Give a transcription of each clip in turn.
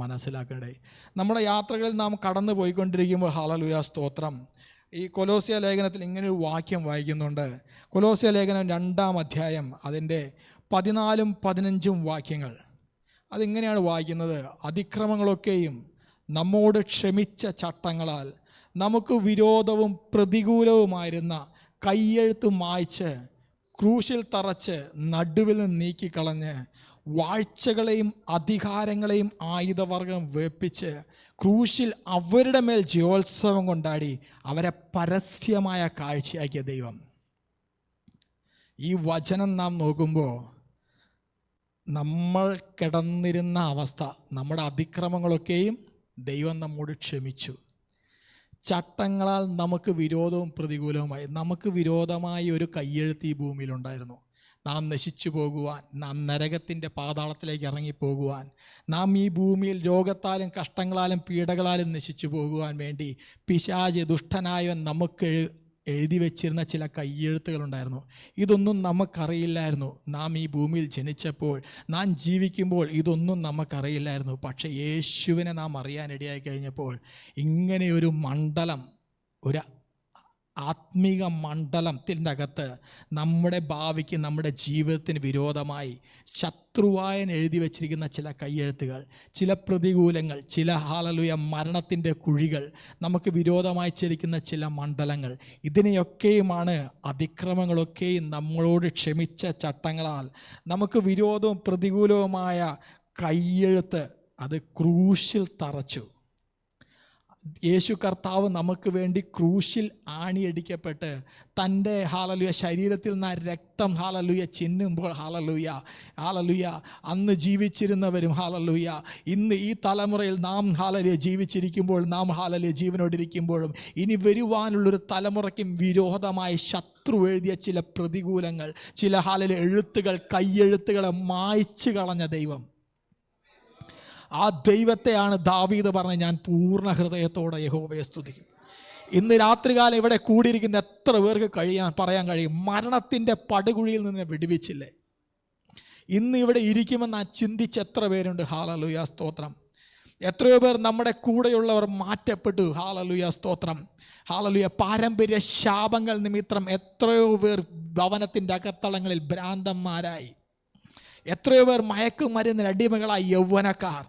മനസ്സിലാക്കണ്ടേ. നമ്മുടെ യാത്രകളിൽ നാം കടന്നു പോയിക്കൊണ്ടിരിക്കുമ്പോൾ ഹല്ലേലൂയ സ്തോത്രം, ഈ കൊലോസ്യ ലേഖനത്തിൽ ഇങ്ങനൊരു വാക്യം വായിക്കുന്നുണ്ട്. കൊലോസ്യ ലേഖനം 2-ാം അധ്യായം അതിൻ്റെ 14-15 വാക്യങ്ങൾ. അതിങ്ങനെയാണ് വായിക്കുന്നത്: അതിക്രമങ്ങളൊക്കെയും നമ്മോട് ക്ഷമിച്ച ചട്ടങ്ങളാൽ നമുക്ക് വിരോധവും പ്രതികൂലവുമായിരുന്ന കയ്യെഴുത്ത് മായ്ച്ച് ക്രൂശിൽ തറച്ച് നടുവിൽ നിന്ന് നീക്കിക്കളഞ്ഞ് വാഴ്ചകളെയും അധികാരങ്ങളെയും ആയുധവർഗം വേപ്പിച്ച് ക്രൂശിൽ അവരുടെ മേൽ ജയോത്സവം കൊണ്ടാടി അവരെ പരസ്യമായ കാഴ്ചയാക്കിയ ദൈവം. ഈ വചനം നാം നോക്കുമ്പോൾ നമ്മൾ കിടന്നിരുന്ന അവസ്ഥ, നമ്മുടെ അതിക്രമങ്ങളൊക്കെയും ദൈവം നമ്മോട് ക്ഷമിച്ചു. ചട്ടങ്ങളാൽ നമുക്ക് വിരോധവും പ്രതികൂലവുമായി, നമുക്ക് വിരോധമായി ഒരു കയ്യെഴുത്ത് ഈ ഭൂമിയിലുണ്ടായിരുന്നു. നാം നശിച്ചു പോകുവാൻ, നാം നരകത്തിൻ്റെ പാതാളത്തിലേക്ക് ഇറങ്ങിപ്പോകുവാൻ, നാം ഈ ഭൂമിയിൽ രോഗത്താലും കഷ്ടങ്ങളാലും പീഡകളാലും നശിച്ചു പോകുവാൻ വേണ്ടി പിശാച് ദുഷ്ടനായവൻ നമുക്ക് എഴുതി വച്ചിരുന്ന ചില കയ്യെഴുത്തുകളുണ്ടായിരുന്നു. ഇതൊന്നും നമുക്കറിയില്ലായിരുന്നു. നാം ഈ ഭൂമിയിൽ ജനിച്ചപ്പോൾ, നാം ജീവിക്കുമ്പോൾ ഇതൊന്നും നമുക്കറിയില്ലായിരുന്നു. പക്ഷേ യേശുവിനെ നാം അറിയാനിടയായി കഴിഞ്ഞപ്പോൾ ഇങ്ങനെയൊരു മണ്ഡലം, ഒരു ആത്മീക മണ്ഡലത്തിൻ്റെ അകത്ത് നമ്മുടെ ഭാവിക്ക്, നമ്മുടെ ജീവിതത്തിന് വിരോധമായി ശത്രുവായൻ എഴുതി വച്ചിരിക്കുന്ന ചില കയ്യെഴുത്തുകൾ, ചില പ്രതികൂലങ്ങൾ, ചില ഹല്ലേലൂയ മരണത്തിൻ്റെ കുഴികൾ, നമുക്ക് വിരോധമായി ചലിക്കുന്ന ചില മണ്ഡലങ്ങൾ, ഇതിനെയൊക്കെയുമാണ് അതിക്രമങ്ങളൊക്കെയും നമ്മളോട് ക്ഷമിച്ച ചട്ടങ്ങളാൽ നമുക്ക് വിരോധവും പ്രതികൂലവുമായ കയ്യെഴുത്ത് അത് ക്രൂശിൽ തറച്ചു. യേശു കർത്താവ് നമുക്ക് വേണ്ടി ക്രൂശിൽ ആണിയടിക്കപ്പെട്ട് തൻ്റെ ഹല്ലേലൂയ ശരീരത്തിൽ നിന്ന് രക്തം ഹല്ലേലൂയ ചിന്നുമ്പോൾ ഹല്ലേലൂയ അന്ന് ജീവിച്ചിരുന്നവരും ഹല്ലേലൂയ ഇന്ന് ഈ തലമുറയിൽ നാം ഹല്ലേലൂയ ജീവിച്ചിരിക്കുമ്പോൾ, നാം ഹല്ലേലൂയ ജീവനോടിരിക്കുമ്പോഴും ഇനി വരുവാനുള്ളൊരു തലമുറയ്ക്കും വിരോധമായി ശത്രു എഴുതിയ ചില പ്രതികൂലങ്ങൾ, ചില ഹല്ലേലൂയ എഴുത്തുകൾ, കയ്യെഴുത്തുകളെ മായ്ച്ചു കളഞ്ഞ ദൈവം. ആ ദൈവത്തെയാണ് ദാവീദ് പറഞ്ഞത്, ഞാൻ പൂർണ്ണ ഹൃദയത്തോടെ യഹോവയെ സ്തുതിക്കും. ഇന്ന് രാത്രികാലം ഇവിടെ കൂടിയിരിക്കുന്ന എത്ര പേർക്ക് പറയാൻ കഴിയും, മരണത്തിൻ്റെ പടുകുഴിയിൽ നിന്ന് വിടുവിച്ചില്ലേ? ഇന്ന് ഇവിടെ ഇരിക്കുമെന്ന് ചിന്തിച്ച് എത്ര പേരുണ്ട്? ഹല്ലേലൂയ സ്തോത്രം. എത്രയോ പേർ നമ്മുടെ കൂടെയുള്ളവർ മാറ്റപ്പെട്ടു. ഹല്ലേലൂയ സ്തോത്രം. ഹല്ലേലൂയ. പാരമ്പര്യ ശാപങ്ങൾ നിമിത്തം എത്രയോ പേർ ഭവനത്തിൻ്റെ അകത്തളങ്ങളിൽ ഭ്രാന്തന്മാരായി. എത്രയോ പേർ മയക്കുമരുന്നിന് അടിമകളായി യൗവനക്കാർ.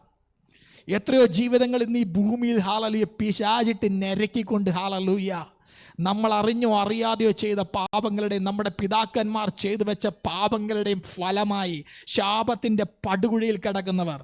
എത്രയോ ജീവിതങ്ങൾ ഇന്ന് ഈ ഭൂമിയിൽ ഹല്ലേലൂയ പിശാചിട്ട് നിരക്കിക്കൊണ്ട് ഹല്ലേലൂയ നമ്മൾ അറിഞ്ഞോ അറിയാതെയോ ചെയ്ത പാപങ്ങളുടെയും നമ്മുടെ പിതാക്കന്മാർ ചെയ്തു വെച്ച പാപങ്ങളുടെയും ഫലമായി ശാപത്തിൻ്റെ പടുകുഴിയിൽ കിടക്കുന്നവർ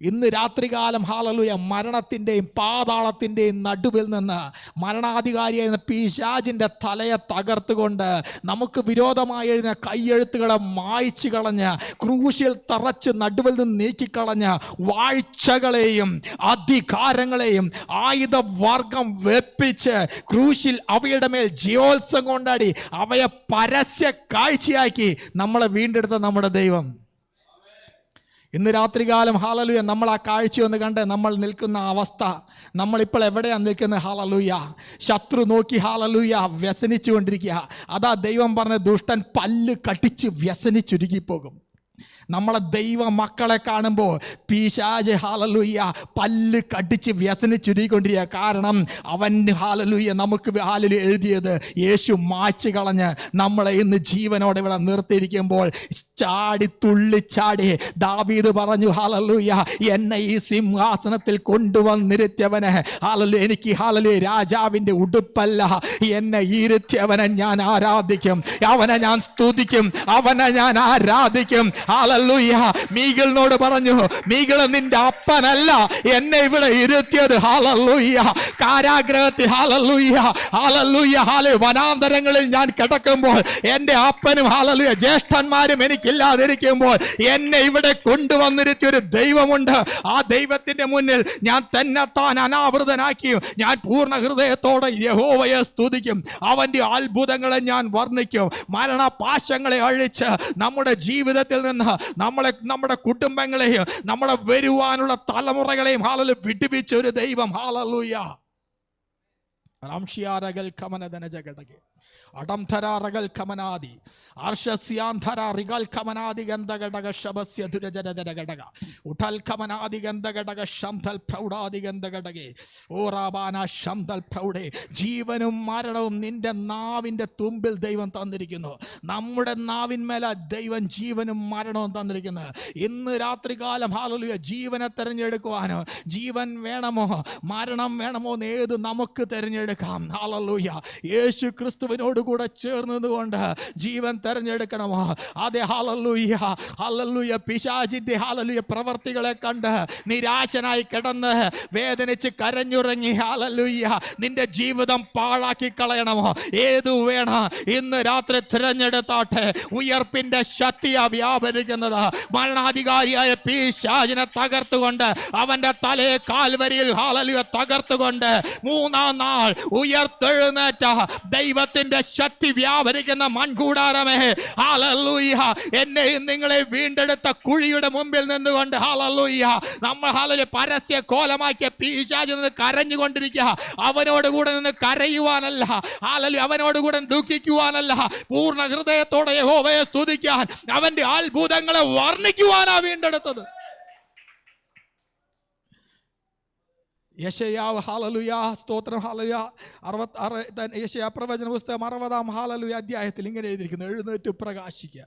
ഇന്ന് രാത്രികാലം ഹല്ലേലൂയ മരണത്തിൻ്റെയും പാതാളത്തിൻ്റെയും നടുവിൽ നിന്ന് മരണാധികാരിയായിരുന്ന പിശാചിൻ്റെ തലയെ തകർത്തുകൊണ്ട് നമുക്ക് വിരോധമായി എഴുതുന്ന കയ്യെഴുത്തുകളെ മായ്ച്ചു കളഞ്ഞ് ക്രൂശിൽ തറച്ച് നടുവിൽ നിന്ന് നീക്കിക്കളഞ്ഞ് വാഴ്ചകളെയും അധികാരങ്ങളെയും ആയുധവർഗം വെപ്പിച്ച് ക്രൂശിൽ അവയുടെ മേൽ ജയോത്സവം കൊണ്ടാടി അവയെ പരസ്യ കാഴ്ചയാക്കി നമ്മളെ വീണ്ടെടുത്ത നമ്മുടെ ദൈവം. ഇന്ന് രാത്രികാലം ഹല്ലേലൂയ നമ്മൾ ആ കാഴ്ച ഒന്ന് കണ്ട് നമ്മൾ നിൽക്കുന്ന അവസ്ഥ, നമ്മളിപ്പോൾ എവിടെയാണ് നിൽക്കുന്നത്? ഹല്ലേലൂയ ശത്രു നോക്കി ഹല്ലേലൂയ വ്യസനിച്ചു കൊണ്ടിരിക്കുക. അതാ ദൈവം പറഞ്ഞ ദുഷ്ടൻ പല്ല് കടിച്ച് വ്യസനിച്ചുരുകിപ്പോകും. നമ്മളെ ദൈവ മക്കളെ കാണുമ്പോൾ പിശാച് ഹല്ലേലൂയ പല്ല് കടിച്ച് വ്യസനിച്ചുരുകിക്കൊണ്ടിരിക്കുക. കാരണം അവൻ ഹല്ലേലൂയ നമുക്ക് ഹല്ലേലൂയ എഴുതിയത് യേശു മായ്ച്ചു കളഞ്ഞ് നമ്മളെ ഇന്ന് ജീവനോടെ ഇവിടെ നിർത്തിയിരിക്കുമ്പോൾ ചാടി തുള്ളിച്ചാടി ദാവീദ് പറഞ്ഞു ഹല്ലേലൂയ എന്നെ ഈ സിംഹാസനത്തിൽ കൊണ്ടുവന്നിരുത്തിയവനെ ഹല്ലേലൂയ എനിക്ക് ഹല്ലേലൂയ രാജാവിൻ്റെ ഉടുപ്പല്ല, എന്നെ ഇരുത്തിയവനെ ഞാൻ ആരാധിക്കും, അവനെ ഞാൻ സ്തുതിക്കും, അവനെ ഞാൻ ആരാധിക്കും. ഹല്ലേലൂയ. മീഗളിനോട് പറഞ്ഞു, മീഗള് നിന്റെ അപ്പനല്ല എന്നെ ഇവിടെ ഇരുത്തിയത്. ഹല്ലേലൂയ. കാരാഗ്രഹത്തിൽ ഹല്ലേലൂയ ഹല്ലേലൂയ ഹല്ലേലൂയ വനാന്തരങ്ങളിൽ ഞാൻ കിടക്കുമ്പോൾ എൻ്റെ അപ്പനും ഹല്ലേലൂയ ജ്യേഷ്ഠന്മാരും എനിക്കില്ലാതിരിക്കുമ്പോൾ എന്നെ ഇവിടെ കൊണ്ടുവന്നിരുത്തിയ ഒരു ദൈവമുണ്ട്. ആ ദൈവത്തിന്റെ മുന്നിൽ ഞാൻ തന്നെത്താൻ അനാവൃതനാക്കി ഞാൻ പൂർണ്ണ ഹൃദയത്തോടെ യഹോവയെ സ്തുതിക്കും. അവൻ്റെ അത്ഭുതങ്ങളെ ഞാൻ വർണ്ണിക്കും. മരണപാശങ്ങളെ അഴിച്ച് നമ്മുടെ ജീവിതത്തിൽ നിന്ന് നമ്മുടെ കുടുംബങ്ങളെയും നമ്മുടെ വരുവാനുള്ള തലമുറകളെയും ഹല്ലേലൂയ വിടുവിച്ച ഒരു ദൈവം. ഹല്ലേലൂയ. അടംധരാറകൾ കമനാദി ആർഷസ്യാന്ധര റിഗൽ കമനാദി ഗന്ധഘടക ശബസ്യ ദുരജരദര ഘടക ഉഠൽ കമനാദി ഗന്ധഘടക ശംധൽ പ്രൗഢാദി ഗന്ധഘടകേ ഓറാബാന ശംധൽ പ്രൗഢേ. ജീവനും മരണവും നിന്റെ നാവിൻ്റെ തുമ്പിൽ ദൈവം തന്നിരിക്കുന്നു. നമ്മുടെ നാവിന്മേല ദൈവം ജീവനും മരണവും തന്നിരിക്കുന്നത്. ഇന്ന് രാത്രികാലം ഹല്ലേലൂയ ജീവനെ തിരഞ്ഞെടുക്കുവാനോ, ജീവൻ വേണമോ മരണം വേണമോ എന്ന് ഏത് നമുക്ക് തിരഞ്ഞെടുക്കാം. ഹല്ലേലൂയ യേശു ക്രിസ്തുവിനോട് കൂടെ ചേർന്നതുകൊണ്ട് ജീവൻ തിരഞ്ഞെടുക്കണമോ? അതെ ഹല്ലേലൂയ ഹല്ലേലൂയ. പിശാചിന്റെ ഹല്ലേലൂയ പ്രവർത്തികളെ കണ്ട് നിരാശനായി കിടന്ന് വേദനിച്ച് കരഞ്ഞുറങ്ങി ഹല്ലേലൂയ നിന്റെ ജീവിതം പാഴാക്കി കളയണമോ? ഏതു വേണം ഇന്ന് രാത്രി തിരഞ്ഞെടുത്താട്ടെ. ഉയർപ്പിന്റെ ശക്തിയാ വ്യാപരിക്കുന്നത്. മരണാധികാരിയായ പിശാചിനെ തകർത്തുകൊണ്ട് അവന്റെ തലയെ കാൽവരിയിൽ ഹല്ലേലൂയ തകർത്തുകൊണ്ട് മൂന്നാം നാൾ ഉയർത്തെഴുന്നേറ്റ ദൈവത്തിന്റെ ശക്തി വ്യാപരിക്കുന്ന മൺകൂടാരമേ ഹല്ലേലൂയ. എന്നെയും നിങ്ങളെ വീണ്ടെടുത്ത കുഴിയുടെ മുമ്പിൽ നിന്നുകൊണ്ട് ഹല്ലേലൂയ നമ്മൾ ഹല്ലേലൂയ പരസ്യ കോലമാക്കിയ പിശാചിൽ നിന്ന് കരഞ്ഞുകൊണ്ടിരിക്കുക. അവനോട് കൂടെ നിന്ന് കരയുവാനല്ല ഹല്ലേലൂയ, അവനോട് കൂടെ ദുഃഖിക്കുവാനല്ല, പൂർണ്ണ ഹൃദയത്തോടെ യഹോവയെ സ്തുതിക്കാൻ, അവന്റെ അത്ഭുതങ്ങളെ വർണ്ണിക്കുവാനാ വീണ്ടെടുത്തത്. യെശയ്യാവ് ഹല്ലേലൂയ സ്തോത്രം ഹല്ലേലൂയ 66 യെശയ്യാ പ്രവചന പുസ്തകം 60 ഹല്ലേലൂയ അധ്യായത്തിൽ ഇങ്ങനെ എഴുതിയിരിക്കുന്നു: എഴുന്നേറ്റ് പ്രകാശിക്കുക,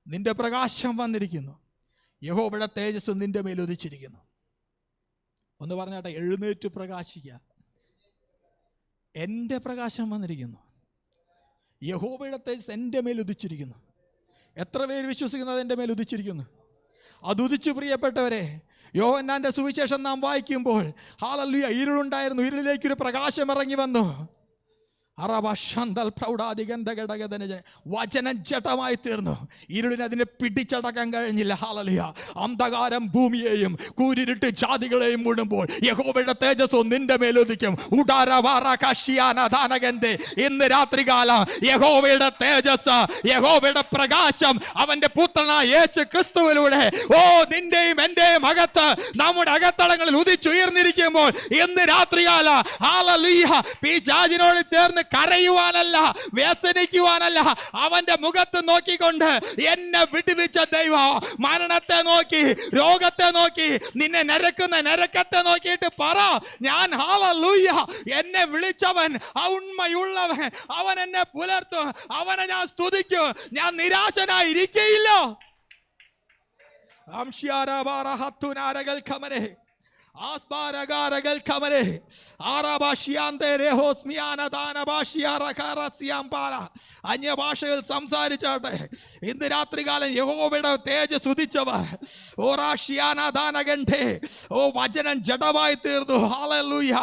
നിന്റെ പ്രകാശം വന്നിരിക്കുന്നു, യഹോവയുടെ തേജസ് നിന്റെ മേൽ ഉദിച്ചിരിക്കുന്നു. ഒന്ന് പറഞ്ഞാട്ടെ, എഴുന്നേറ്റ് പ്രകാശിക്കുക, എൻ്റെ പ്രകാശം വന്നിരിക്കുന്നു, യഹോവയുടെ തേജസ് എൻ്റെ മേൽ ഉദിച്ചിരിക്കുന്നു. എത്ര പേര് വിശ്വസിക്കുന്നത് എൻ്റെ മേൽ ഉദിച്ചിരിക്കുന്നു? അതുദിച്ചു പ്രിയപ്പെട്ടവരെ. യോഹന്നാന്റെ സുവിശേഷം നാം വായിക്കുമ്പോൾ ഹല്ലേലൂയ ഇരുളുണ്ടായിരുന്നു, ഇരുളിലേക്കൊരു പ്രകാശം ഇറങ്ങി വന്നു. വചനം ജഡമായി തീർന്നു. ഇരുളിന് അതിനെ പിടിച്ചടക്കാൻ കഴിഞ്ഞില്ല. ഹല്ലേലൂയ. അന്ധകാരം ഭൂമിയെയും കൂരിരുട്ട് ജാതികളെയും മൂടുമ്പോൾ യഹോവയുടെ തേജസ് നിന്റെ മേലുദിക്കും. ഇന്ന് രാത്രികാലം യഹോവയുടെ തേജസ്, യഹോവയുടെ പ്രകാശം അവന്റെ പുത്രനായ യേശു ക്രിസ്തുവിലൂടെ നിന്റെയും എന്റെയും അകത്ത്, നമ്മുടെ അകത്തളങ്ങളിൽ ഉദിച്ചുയർന്നിരിക്കുമ്പോൾ ഇന്ന് രാത്രികാലം ഹല്ലേലൂയ പിശാചിനോട് ചേർന്ന് കരയുവാനല്ല, വ്യസനിക്കുവാനല്ല, അവന്റെ മുഖത്ത് നോക്കിക്കൊണ്ട് എന്നെ വിടുവിച്ച ദൈവം മരണത്തെ നോക്കി, രോഗത്തെ നോക്കി, നിന്നെ നരക്കുന്ന നരക്കത്തെ നോക്കിയിട്ട് പറ, ഞാൻ ഹല്ലേലൂയ എന്നെ വിളിച്ചവൻ ഉണ്മയുള്ളവൻ, അവൻ എന്നെ പുലർത്തും, അവനെ ഞാൻ സ്തുതിക്കും, ഞാൻ നിരാശനായിരിക്കയില്ല. അന്യഭാഷകൾ സംസാരിച്ചാട്ടെ. ഇന്ന് രാത്രികാലം യഹോവയുടെ തേജസ് ഉദിച്ചവർ വചനം ജഡമായി തീർന്നു. ഹല്ലേലൂയ.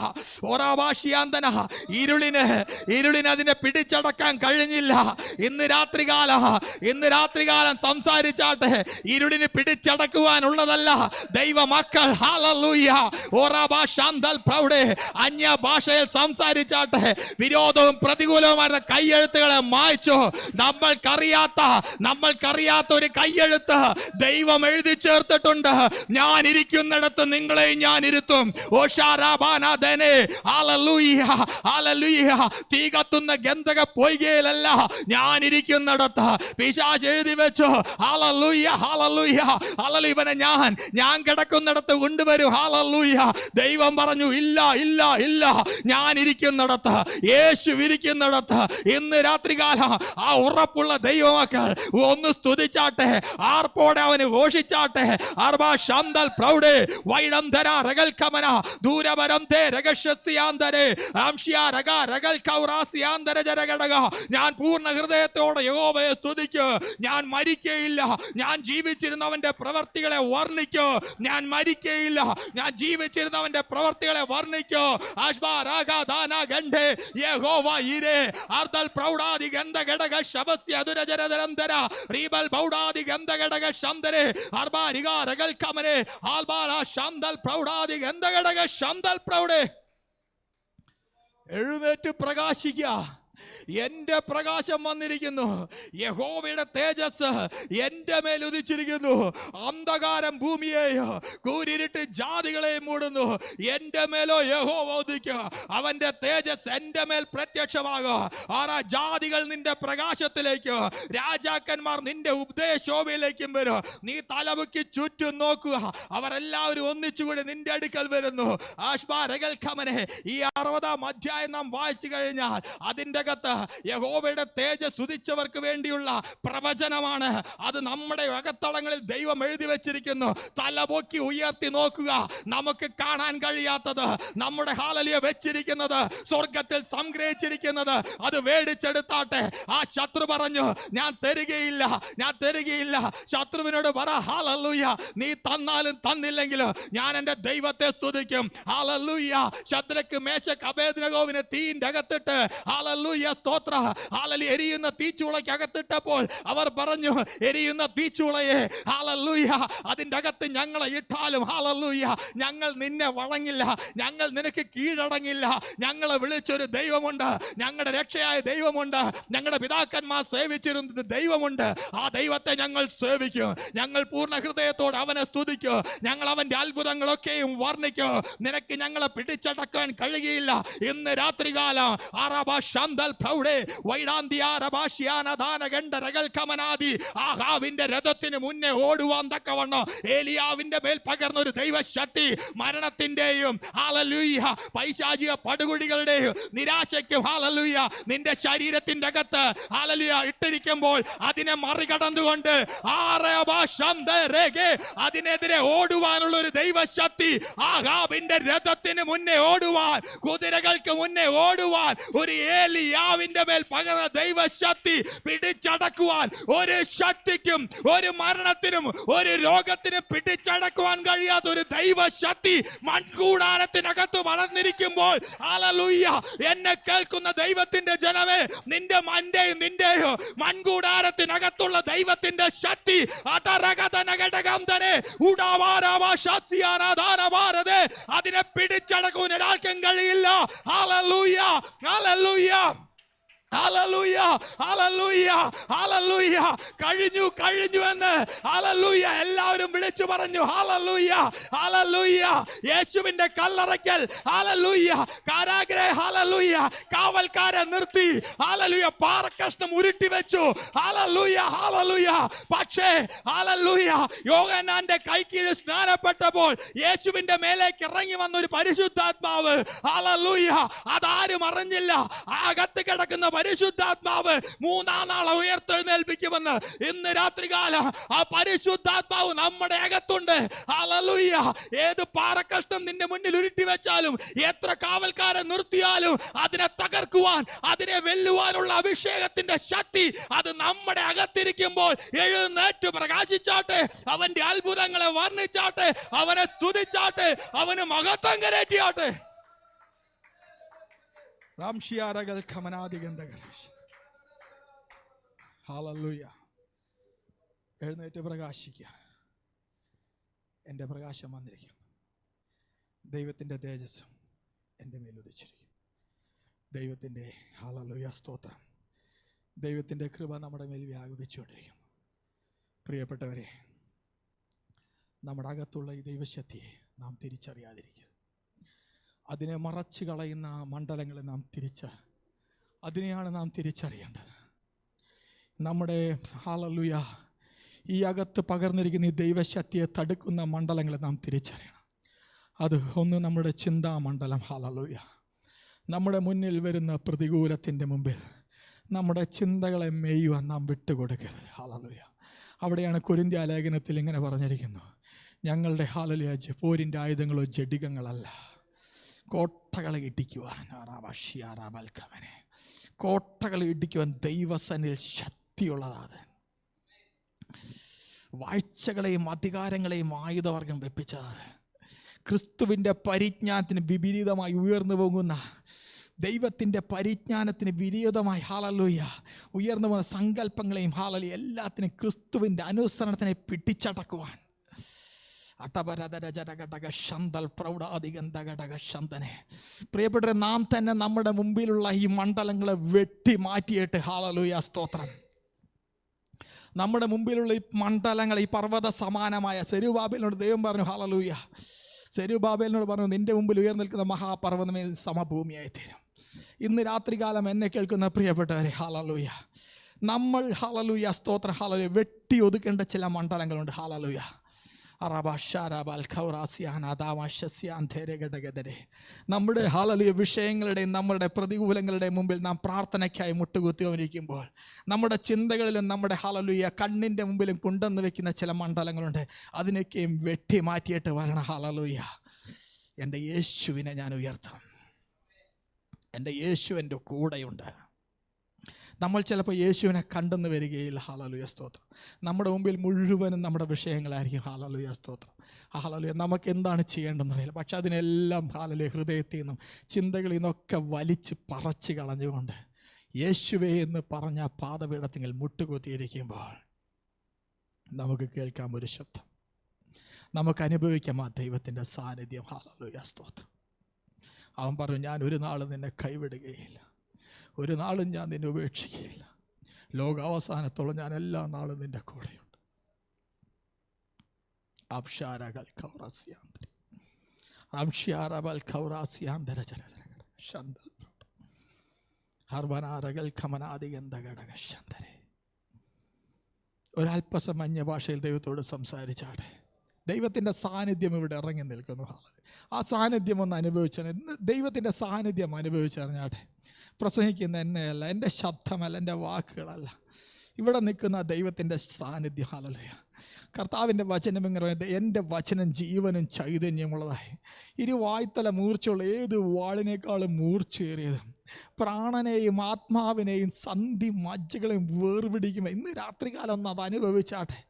ഇരുളിന് അതിനെ പിടിച്ചടക്കാൻ കഴിഞ്ഞില്ല. ഇന്ന് രാത്രികാലം സംസാരിച്ചാട്ടെ. ഇരുളിന് പിടിച്ചടക്കുവാനുള്ളതല്ല ദൈവമക്കൾ. ഹല്ലേലൂയ. അന്യഭാഷയിൽ സംസാരിച്ചാട്ടെ. വിരോധവും പ്രതികൂലവുമായ കയ്യെഴുത്തുകളെ മായ്ച്ചു. നമ്മൾക്കറിയാത്ത ഒരു കയ്യെഴുത്ത് ദൈവം എഴുതി ചേർത്തിട്ടുണ്ട്. ഞാൻ ഇരിക്കുന്നിടത്ത് നിങ്ങളെ ഞാൻ ഇരുത്തും. തീ കത്തുന്ന ഗന്ധക പൊയ്കയിലല്ല ഞാൻ ഇരിക്കുന്നിടത്ത്. പിശാച് എഴുതി വെച്ചു. ഹല്ലേലൂയ ഹല്ലേലൂയ ഹല്ലേലൂയ, ഇവനെ ഞാൻ കിടക്കുന്നിടത്ത് കൊണ്ടുവരും. ഹല്ലേലൂയ. ദൈവം പറഞ്ഞു, ഇല്ല ഇല്ല ഇല്ല, ഞാൻ ഇരിക്കുന്നിടത്ത്, യേശു ഇരിക്കുന്നിടത്ത്. ഇന്ന് രാത്രികാലം ആ ഉറപ്പുള്ള ദൈവമക്കൾ ഒന്ന് സ്തുതിച്ചാട്ടെ, ആർപ്പോടെ അവന് ഘോഷിച്ചാട്ടെ. ഞാൻ പൂർണ്ണ ഹൃദയത്തോടെ യഹോവയെ സ്തുതിക്കും. ഞാൻ മരിക്കയില്ല, ഞാൻ ജീവിച്ചിരുന്നവന്റെ പ്രവർത്തികളെ വർണ്ണിക്കും. ഞാൻ മരിക്കയില്ല, ഞാൻ ജീവിച്ചിരുന്നവന്റെ പ്രവർത്തികളെ വർണ്ണിക്കോ. എഴുന്നേറ്റ് പ്രകാശിക്കുക. എന്റെ പ്രകാശം വന്നിരിക്കുന്നു, യഹോവയുടെ തേജസ് എന്റെ മേൽ ഉദിച്ചിരിക്കുന്നു. അന്ധകാരം ഭൂമിയെയോ കൂരിരുട്ട് ജാതികളെ മൂടുന്നു. എന്റെ മേലോ യഹോവ ഉദിക്കുക, അവന്റെ തേജസ് എന്റെ മേൽ പ്രത്യക്ഷമാകുക. ആറാ ജാതികൾ നിന്റെ പ്രകാശത്തിലേക്ക്, രാജാക്കന്മാർ നിന്റെ ഉപദേശോഭയിലേക്കും വരും. നീ തലമുക്കി ചുറ്റും നോക്കുക, അവരെല്ലാവരും ഒന്നിച്ചുകൂടി നിന്റെ അടുക്കൽ വരുന്നു. ഈ 60-ാം അധ്യായം നാം വായിച്ചു കഴിഞ്ഞാൽ അതിൻ്റെ അകത്ത് യഹോവയുടെ തേജസ് ഉദിച്ചവർക്ക് വേണ്ടിയുള്ള പ്രവചനമാണ്. അത് നമ്മുടെ അകത്തളങ്ങളിൽ ദൈവം എഴുതി വെച്ചിരിക്കുന്നു. തലപൊക്കി ഉയർത്തി നോക്കുക, നമുക്ക് കാണാൻ കഴിയാത്തത് നമ്മുടെ ഹാലലിയ വെച്ചിരിക്കുന്നത്, സ്വർഗത്തിൽ സംഗ്രഹിച്ചിരിക്കുന്നത് അത് മേടിച്ചെടുത്താട്ടെ. ആ ശത്രു പറഞ്ഞു, ഞാൻ തരികയില്ല, ഞാൻ തരികയില്ല. ശത്രുവിനോട് പറ, ഹല്ലേലൂയ, നീ തന്നാലും തന്നില്ലെങ്കിലും ഞാൻ എൻ്റെ ദൈവത്തെ സ്തുതിക്കും. ഹല്ലേലൂയ. ശദ്രക്ക്, മേശക്ക്, അബേദ്നെഗോവിനെ തീയിന്റെ അകത്തിട്ട്, ഹല്ലേലൂയ, സ്തോത്ര, ഹല്ലേലൂയ, എരിയുന്ന തീച്ചൂളയ്ക്ക് അകത്തിട്ടപ്പോൾ അവർ പറഞ്ഞു, എരിയുന്ന തീച്ചൂളയെ, ഹല്ലേലൂയ, അതിൻ്റെ അകത്ത് ഞങ്ങളെ ഇട്ടാലും, ഹല്ലേലൂയ, ഞങ്ങൾ നിന്നെ വണങ്ങില്ല, ഞങ്ങൾ നിനക്ക് കീഴടങ്ങില്ല. ഞങ്ങളെ വിളിച്ചൊരു ദൈവമുണ്ട്, ഞങ്ങളുടെ രക്ഷയായ ദൈവമുണ്ട്, ഞങ്ങളുടെ പിതാക്കന്മാർ സേവിച്ചിരുന്ന ദൈവമുണ്ട്. ആ ദൈവത്തെ ഞങ്ങൾ സേവിക്കും, ഞങ്ങൾ പൂർണ്ണ ഹൃദയത്തോടെ അവനെ സ്തുതിക്കും, ഞങ്ങൾ അവന്റെ അത്ഭുതങ്ങളൊക്കെയും വർണ്ണിക്കും. നിനക്ക് ഞങ്ങളെ പിടിച്ചടക്കാൻ കഴിയുകയില്ല. ഇന്ന് രാത്രികാലം ആഹാവിന്റെ രഥത്തിന് മുന്നേ ഓടുവാൻ തക്കവണ്ണം ഏലിയാവിന്റെ മേൽ പകർന്ന ഒരു ദൈവശക്തി മരണത്തിന്റെയും ഹല്ലേലൂയ പൈശാചിക പടുകുഴികളുടെയും നിരാശയ്ക്കും ഹല്ലേലൂയ നിന്റെ ശരീരത്തിന്റെ അകത്ത് ഹല്ലേലൂയ ഇട്ടിരിക്കുമ്പോൾ അതിനെ മറികടന്നുകൊണ്ട് അതിനെതിരെ ഓടുവാനുള്ള ഒരു ദൈവശക്തി, ആഹാബിന്റെ രഥത്തിന് മുന്നേ ഓടുവാൻ, കുതിരകൾക്ക് മുന്നേ ഓടുവാൻ ഒരു ഏലിയാവിന്റെ മേൽ പകർന്ന ദൈവശക്തി, പിടിച്ചടക്കുവാൻ ഒരു ശക്തിക്കും ഒരു മരണത്തിനും ഒരു രോഗത്തിനും പിടിച്ചടക്കുവാൻ കഴിയാത്ത ഒരു ദൈവശക്തി മൺകൂടാരത്തിനകത്ത് വളർന്നിരിക്കുമ്പോൾ, ഹല്ലേലൂയ, എന്നെ കേൾക്കുന്ന ദൈവത്തിന്റെ ജനമേ, നിന്റെയോ മൺകൂടാരത്തിനകത്തുള്ള ദൈവത്തിന്റെ ശക്തി അതിനെ പിടിച്ചടക്കുന്ന ഒരാൾക്കും കഴിയില്ല. Hallelujah, hallelujah, hallelujah, hallelujah, hallelujah. കഴിഞ്ഞു എന്ന് ഹല്ലേലൂയ എല്ലാവരും വിളിച്ചു പറഞ്ഞു. Hallelujah, hallelujah. യേശുവിന്റെ കല്ലറയ്ക്കൽ ഹല്ലേലൂയ കാരാഗ്രഹ ഹല്ലേലൂയ കാവൽക്കാരെ നിർത്തി ഹല്ലേലൂയ പാറക്കഷ്ണം ഉരുട്ടി വെച്ചു. Hallelujah, hallelujah. പക്ഷേ ഹല്ലേലൂയ യോഹന്നാന്റെ കൈക്കീഴിൽ സ്നാനപ്പെട്ടപ്പോൾ യേശുവിന്റെ മേലേക്ക് ഇറങ്ങി വന്ന ഒരു പരിശുദ്ധാത്മാവ്, ഹല്ലേലൂയ, അതാരും അറിഞ്ഞില്ല. അകത്ത് കിടക്കുന്ന പരിശുദ്ധാത്മാവ് 3-ാം നാൾ ഉയർത്തെഴുന്നേൽപ്പിക്കുമെന്ന്. ഇന്ന് രാത്രികാലം ആ പരിശുദ്ധാത്മാവ് നമ്മുടെ അകത്തുണ്ട്. ഹല്ലേലൂയ. ഏത് പാറക്കഷ്ണം നിന്റെ മുന്നിൽ ഉരുട്ടി വെച്ചാലും, എത്ര കാവൽക്കാരെ നിർത്തിയാലും, അതിനെ തകർക്കുവാൻ, അതിനെ വെല്ലുവാനുള്ള അഭിഷേകത്തിന്റെ ശക്തി അത് നമ്മുടെ അകത്തിരിക്കുമ്പോൾ എഴുന്നേറ്റ് പ്രകാശിച്ചാട്ടെ, അവന്റെ അത്ഭുതങ്ങളെ വർണ്ണിച്ചാട്ടെ, അവനെ സ്തുതിച്ചാട്ടെ, അവന് മഹത്വം കരേറ്റിയാട്ടെ. ഹല്ലേലൂയ. എഴുന്നേറ്റ് പ്രകാശിക്കുക. എൻ്റെ പ്രകാശം വന്നിരിക്കും, ദൈവത്തിൻ്റെ തേജസ്സും എൻ്റെ മേൽ ഉദിച്ചിരിക്കും. ദൈവത്തിൻ്റെ ഹല്ലേലൂയ സ്തോത്രം, ദൈവത്തിൻ്റെ കൃപ നമ്മുടെ മേൽ വ്യാപിച്ചുകൊണ്ടിരിക്കും. പ്രിയപ്പെട്ടവരെ, നമ്മുടെ അകത്തുള്ള ഈ ദൈവശക്തിയെ നാം തിരിച്ചറിയാതിരിക്കുക. അതിനെ മറച്ചു കളയുന്ന മണ്ഡലങ്ങളെ അതിനെയാണ് നാം തിരിച്ചറിയേണ്ടത്. നമ്മുടെ ഹല്ലേലൂയ ഈ അകത്ത് പകർന്നിരിക്കുന്ന ഈ ദൈവശക്തിയെ തടുക്കുന്ന മണ്ഡലങ്ങളെ നാം തിരിച്ചറിയണം. അത് ഒന്ന് നമ്മുടെ ചിന്താമണ്ഡലം. ഹല്ലേലൂയ. നമ്മുടെ മുന്നിൽ വരുന്ന പ്രതികൂലത്തിൻ്റെ മുമ്പിൽ നമ്മുടെ ചിന്തകളെ മേയുവാൻ നാം വിട്ടുകൊടുക്കരുത്. ഹല്ലേലൂയ. അവിടെയാണ് കൊരിന്ത്യ ലേഖനത്തിൽ ഇങ്ങനെ പറഞ്ഞിരിക്കുന്നു, ഞങ്ങളുടെ ഹല്ലേലൂയ പോരിൻ്റെ ആയുധങ്ങളോ ജഡികങ്ങളല്ല, കോട്ടകളെ ഇടിക്കുവാൻ, കോട്ടകളെ ഇടിക്കുവാൻ ദൈവസന്നിധിയിൽ ശക്തിയുള്ളതാണ്. വാഴ്ചകളെയും അധികാരങ്ങളെയും ആയുധവർഗം വെപ്പിച്ചതാണ്. ക്രിസ്തുവിൻ്റെ പരിജ്ഞാനത്തിന് വിപരീതമായി ഉയർന്നു പോകുന്ന, ദൈവത്തിൻ്റെ പരിജ്ഞാനത്തിന് വിപരീതമായി ഹല്ലേലൂയ ഉയർന്നു പോകുന്ന സങ്കല്പങ്ങളെയും ഹല്ലേലൂയ എല്ലാത്തിനും ക്രിസ്തുവിൻ്റെ അനുസരണത്തിനെ പിടിച്ചടക്കുവാൻ പ്രിയപ്പെട്ടവരെ, നാം തന്നെ നമ്മുടെ മുമ്പിലുള്ള ഈ മണ്ഡലങ്ങളെ വെട്ടി മാറ്റിയിട്ട്, ഹല്ലേലൂയ സ്തോത്രം, നമ്മുടെ മുമ്പിലുള്ള ഈ മണ്ഡലങ്ങൾ, ഈ പർവ്വത സമാനമായ സെരുബ്ബാബേലിനോട് ദൈവം പറഞ്ഞു, ഹല്ലേലൂയ, സെരുബ്ബാബേലിനോട് പറഞ്ഞു, നിന്റെ മുമ്പിൽ ഉയർന്നു നിൽക്കുന്ന മഹാപർവ്വതമേ സമഭൂമിയായി തീരും. ഇന്ന് രാത്രികാലം എന്നെ കേൾക്കുന്ന പ്രിയപ്പെട്ടവരെ, ഹല്ലേലൂയ, നമ്മൾ ഹല്ലേലൂയ സ്തോത്രം, ഹല്ലേലൂയ, വെട്ടി ഒതുക്കേണ്ട ചില മണ്ഡലങ്ങളുണ്ട്. ഹല്ലേലൂയ. നമ്മുടെ ഹല്ലേലൂയ വിഷയങ്ങളുടെയും നമ്മുടെ പ്രതികൂലങ്ങളുടെയും മുമ്പിൽ നാം പ്രാർത്ഥനയ്ക്കായി മുട്ടുകുത്തിയിരിക്കുമ്പോൾ, നമ്മുടെ ചിന്തകളിലും നമ്മുടെ ഹല്ലേലൂയ കണ്ണിൻ്റെ മുമ്പിലും കൊണ്ടുവന്ന് വെക്കുന്ന ചില മണ്ഡലങ്ങളുണ്ട്. അതിനൊക്കെയും വെട്ടി മാറ്റിയിട്ട് വരണം. ഹല്ലേലൂയ. എൻ്റെ യേശുവിനെ ഞാൻ ഉയർത്തും, എൻ്റെ യേശു എൻ്റെ കൂടെയുണ്ട്. നമ്മൾ ചിലപ്പോൾ യേശുവിനെ കണ്ടെന്ന് വരികയില്ല. ഹല്ലേലൂയ സ്തോത്രം. നമ്മുടെ മുമ്പിൽ മുഴുവനും നമ്മുടെ വിഷയങ്ങളായിരിക്കും. ഹല്ലേലൂയ സ്തോത്രം. ഹല്ലേലൂയ. നമുക്ക് എന്താണ് ചെയ്യേണ്ടതെന്ന് അറിയില്ല. പക്ഷെ അതിനെല്ലാം ഹല്ലേലൂയ ഹൃദയത്തിൽ നിന്നും ചിന്തകളിൽ നിന്നൊക്കെ വലിച്ച് പറിച്ച് കളഞ്ഞുകൊണ്ട് യേശുവേ എന്ന് പറഞ്ഞ പാദപീഠത്തിൽ മുട്ടുകുത്തിയിരിക്കുമ്പോൾ നമുക്ക് കേൾക്കാം ഒരു ശബ്ദം, നമുക്ക് അനുഭവിക്കാം ആ ദൈവത്തിൻ്റെ സാന്നിധ്യം. ഹല്ലേലൂയ സ്തോത്രം. അവൻ പറഞ്ഞു, ഞാൻ ഒരു നാളും നിന്നെ കൈവിടുകയില്ല, ഒരു നാളും ഞാൻ നിന്നെ ഉപേക്ഷിക്കുകയില്ല, ലോകാവസാനത്തോളം ഞാൻ എല്ലാ നാളും നിൻ്റെ കൂടെയുണ്ട്. ഒരല്പസം അന്യഭാഷയിൽ ദൈവത്തോട് സംസാരിച്ചാട്ടെ. ദൈവത്തിൻ്റെ സാന്നിധ്യം ഇവിടെ ഇറങ്ങി നിൽക്കുന്നു. ആ സാന്നിധ്യം ഒന്ന് അനുഭവിച്ചാൽ, ദൈവത്തിൻ്റെ സാന്നിധ്യം അനുഭവിച്ചറിഞ്ഞാട്ടെ. പ്രസംഗിക്കുന്ന എന്നെയല്ല, എൻ്റെ ശബ്ദമല്ല, എൻ്റെ വാക്കുകളല്ല, ഇവിടെ നിൽക്കുന്ന ദൈവത്തിൻ്റെ സാന്നിധ്യം. ഹല്ലേലൂയ. കർത്താവിൻ്റെ വചനം എങ്ങനെ പറയുന്നത്? എൻ്റെ വചനം ജീവനും ചൈതന്യമുള്ളതായി, ഇരുവായ്ത്തല മൂർച്ചയുള്ള ഏത് വാളിനേക്കാളും മൂർച്ചയേറിയത്, പ്രാണനെയും ആത്മാവിനെയും സന്ധി മജ്ജകളെയും വേർപിടിക്കും. ഇന്ന് രാത്രികാലം ഒന്ന് അത് അനുഭവിച്ചാട്ടെ.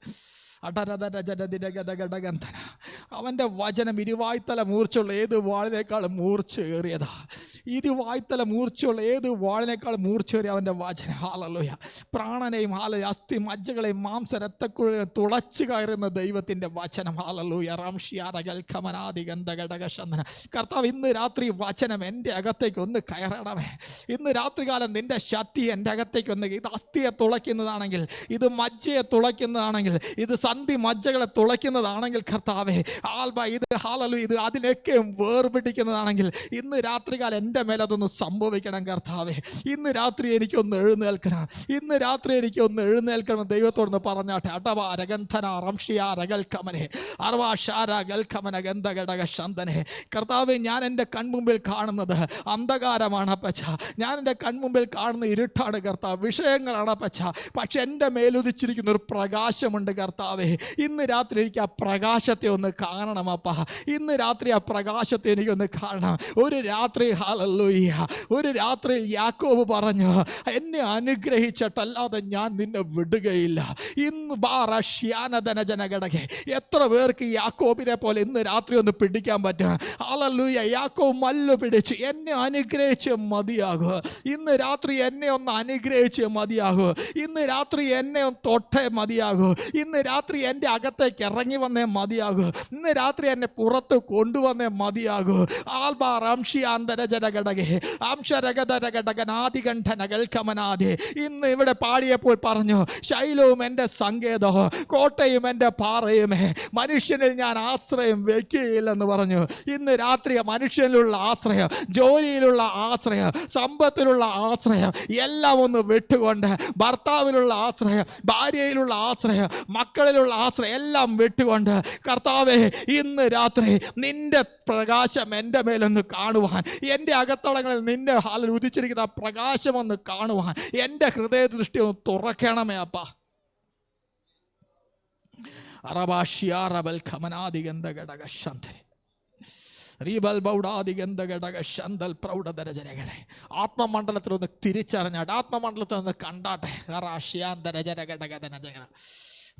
അവൻ്റെ വചനം ഇരുവായ്ത്തല മൂർച്ചയുള്ള ഏത് വാളിനേക്കാളും മൂർച്ചയേറിയതാ. ഇരുവായ്ത്തല മൂർച്ചയുള്ള ഏത് വാളിനേക്കാളും മൂർച്ചയേറിയ അവൻ്റെ വചനം. ഹല്ലേലൂയ. പ്രാണനെയും ഹല്ലേലൂയ അസ്ഥി മജ്ജകളെയും മാംസ രക്തക്കുഴലും തുളച്ചു കയറുന്ന ദൈവത്തിൻ്റെ വചനം. ഹല്ലേലൂയ. കർത്താവ്, ഇന്ന് രാത്രി വചനം എൻ്റെ അകത്തേക്ക് ഒന്ന് കയറണമേ. ഇന്ന് രാത്രികാലം നിൻ്റെ ശക്തി എൻ്റെ അകത്തേക്ക് ഒന്ന്, ഇത് അസ്ഥിയെ തുളയ്ക്കുന്നതാണെങ്കിൽ, ഇത് മജ്ജയെ തുളയ്ക്കുന്നതാണെങ്കിൽ, ഇത് സന്ധി മജ്ജകളെ തുളയ്ക്കുന്നതാണെങ്കിൽ കർത്താവേ, ഇത് ഹല്ലേലൂയ, ഇത് അതിനൊക്കെയും വേർപിടിക്കുന്നതാണെങ്കിൽ ഇന്ന് രാത്രികാലം എൻ്റെ മേലെ അതൊന്ന് സംഭവിക്കണം കർത്താവേ. ഇന്ന് രാത്രി എനിക്കൊന്ന് എഴുന്നേൽക്കണം, ഇന്ന് രാത്രി എനിക്കൊന്ന് എഴുന്നേൽക്കണം. ദൈവത്തോടൊന്ന് പറഞ്ഞാട്ടെ. കർത്താവേ, ഞാൻ എൻ്റെ കൺമുമ്പിൽ കാണുന്നത് അന്ധകാരമാണ് അപ്പച്ച, ഞാൻ എൻ്റെ കൺമുമ്പിൽ കാണുന്ന ഇരുട്ടാണ് കർത്താവ്, വിഷയങ്ങളാണ് അപ്പച്ച. പക്ഷെ എൻ്റെ മേലുദിച്ചിരിക്കുന്ന ഒരു പ്രകാശമുണ്ട് കർത്താവേ. ഇന്ന് രാത്രി എനിക്ക് ആ പ്രകാശത്തെ ഒന്ന് കാണണം അപ്പ. ഇന്ന് രാത്രി ആ പ്രകാശത്തെ എനിക്കൊന്ന് കാണണം. ഒരു രാത്രി ഹല്ലേലൂയ, ഒരു രാത്രിയിൽ യാക്കോബ് പറഞ്ഞു, എന്നെ അനുഗ്രഹിച്ചിട്ടല്ലാതെ ഞാൻ നിന്നെ വിടുകയില്ല. ഇന്ന് ബാറശ്യാനധനജനഘടകെ, എത്ര പേർക്ക് യാക്കോബിനെ പോലെ ഇന്ന് രാത്രി ഒന്ന് പിടിക്കാൻ പറ്റും? ഹല്ലേലൂയ. യാക്കോബ് മല്ലു പിടിച്ച്, എന്നെ അനുഗ്രഹിച്ച് മതിയാകൂ. ഇന്ന് രാത്രി എന്നെ ഒന്ന് അനുഗ്രഹിച്ച് മതിയാകൂ. ഇന്ന് രാത്രി എന്നെ ഒന്ന് തൊട്ടേ മതിയാകൂ. ഇന്ന് രാത്രി എൻ്റെ അകത്തേക്ക് ഇറങ്ങി വന്നേ മതിയാകൂ. ഇന്ന് രാത്രി എന്നെ പുറത്ത് കൊണ്ടുവന്നേ മതിയാകൂ. ഇന്ന് ഇവിടെ പാടിയപ്പോൾ പറഞ്ഞു, ശൈലവും എൻ്റെ സങ്കേതവും കോട്ടയും എൻ്റെ പാറയുമേ, മനുഷ്യനിൽ ഞാൻ ആശ്രയം വെക്കുകയില്ലെന്ന് പറഞ്ഞു. ഇന്ന് രാത്രി മനുഷ്യനിലുള്ള ആശ്രയം, ജോലിയിലുള്ള ആശ്രയം, സമ്പത്തിലുള്ള ആശ്രയം എല്ലാം ഒന്ന് വിട്ടുകൊണ്ട്, ഭർത്താവിലുള്ള ആശ്രയം, ഭാര്യയിലുള്ള ആശ്രയം, മക്കളിലുള്ള ആശ്രയം എല്ലാം വിട്ടുകൊണ്ട്, കർത്താവേ, ഇന്ന് രാത്രി നിന്റെ പ്രകാശം എൻ്റെ മേലൊന്ന് കാണുവാൻ, എൻ്റെ അകത്തളങ്ങളിൽ നിന്നെ ഉദിച്ചിരിക്കുന്ന പ്രകാശം ഒന്ന് കാണുവാൻ എൻ്റെ ഹൃദയ ദൃഷ്ടി ഒന്ന് തുറക്കണമേ അപ്പ. ആത്മമണ്ഡലത്തിൽ ഒന്ന് തിരിച്ചറിഞ്ഞാട്ടെ, ആത്മമണ്ഡലത്തിൽ ഒന്ന് കണ്ടാട്ടെ.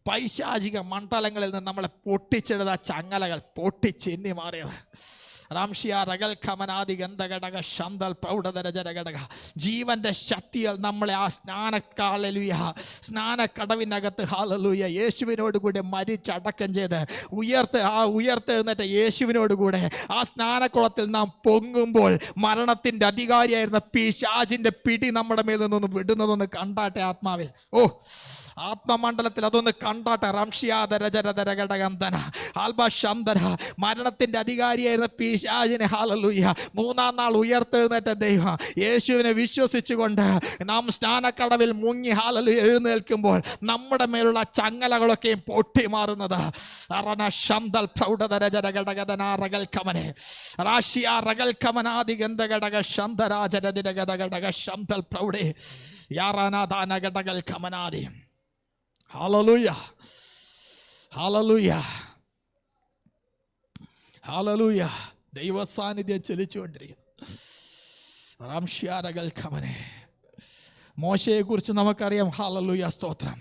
പൈശാചിക മണ്ഡലങ്ങളിൽ നിന്ന് നമ്മളെ പൊട്ടിച്ചെടുത്ത ചങ്ങലകൾ പൊട്ടിച്ചെന്നി മാറിയത്. ജീവന്റെ ശക്തിയാൽ നമ്മളെ ആ സ്നാനക്കടവിനകത്ത് ഹല്ലേലൂയ യേശുവിനോട് കൂടെ മരിച്ചടക്കം ചെയ്ത് ഉയർത്തെഴുന്നേറ്റ യേശുവിനോട് കൂടെ ആ സ്നാനക്കുളത്തിൽ നാം പൊങ്ങുമ്പോൾ മരണത്തിന്റെ അധികാരിയായിരുന്ന പിശാചിന്റെ പിടി നമ്മുടെ മേൽ നിന്നൊന്ന് വിടുന്നതൊന്ന് കണ്ടാട്ടെ ആത്മാവിൽ. ആത്മമണ്ഡലത്തിൽ അതൊന്ന് കണ്ടാട്ടെ. മരണത്തിന്റെ അധികാരിയായിരുന്ന പിശാചിനെ ഹല്ലേലൂയ മൂന്നാം നാൾ ഉയർത്തെഴുന്നേറ്റ ദൈവം യേശുവിനെ വിശ്വസിച്ചുകൊണ്ട് നാം സ്നാനക്കടവിൽ മുങ്ങി ഹല്ലേലൂയ എഴുന്നേൽക്കുമ്പോൾ നമ്മുടെ മേലുള്ള ചങ്ങലകളൊക്കെയും പൊട്ടി മാറുന്നത്. Hallelujah. Hallelujah. Hallelujah. ദൈവ സാന്നിധ്യം ചലിച്ചുകൊണ്ടിരിക്കുന്നു. മോശയെ കുറിച്ച് നമുക്കറിയാം. ഹല്ലേലൂയ, സ്തോത്രം.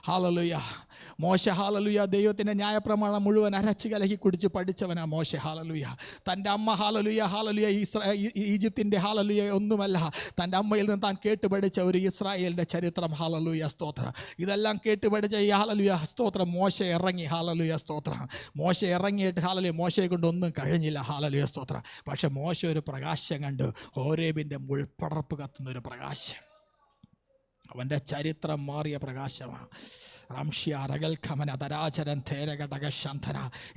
ഹല്ലേലൂയ. മോശ ഹല്ലേലൂയ ദൈവത്തിൻ്റെ ന്യായപ്രമാണം മുഴുവൻ അരച്ച് കലക്കി കുടിച്ച് പഠിച്ചവനാ മോശ. ഹല്ലേലൂയ. തൻ്റെ അമ്മ ഹല്ലേലൂയ ഹല്ലേലൂയ ഈജിപ്തിൻ്റെ ഹല്ലേലൂയ ഒന്നുമല്ല, തൻ്റെ അമ്മയിൽ നിന്ന് താൻ കേട്ടുപഠിച്ച ഒരു ഇസ്രായേലിൻ്റെ ചരിത്രം. ഹല്ലേലൂയ, സ്തോത്രം. ഇതെല്ലാം കേട്ടുപഠിച്ച ഈ ഹല്ലേലൂയ സ്തോത്രം മോശ ഇറങ്ങി. ഹല്ലേലൂയ, സ്തോത്രം. മോശ ഇറങ്ങിയിട്ട് ഹല്ലേലൂയ മോശയെ കൊണ്ടൊന്നും കഴിഞ്ഞില്ല. ഹല്ലേലൂയ, സ്തോത്രം. പക്ഷെ മോശ ഒരു പ്രകാശം കണ്ടു. ഹോരേബിൻ്റെ മുൾപ്പടർപ്പ് കത്തുന്നൊരു പ്രകാശം. അവൻ്റെ ചരിത്രം മാറിയ പ്രകാശമാണ്.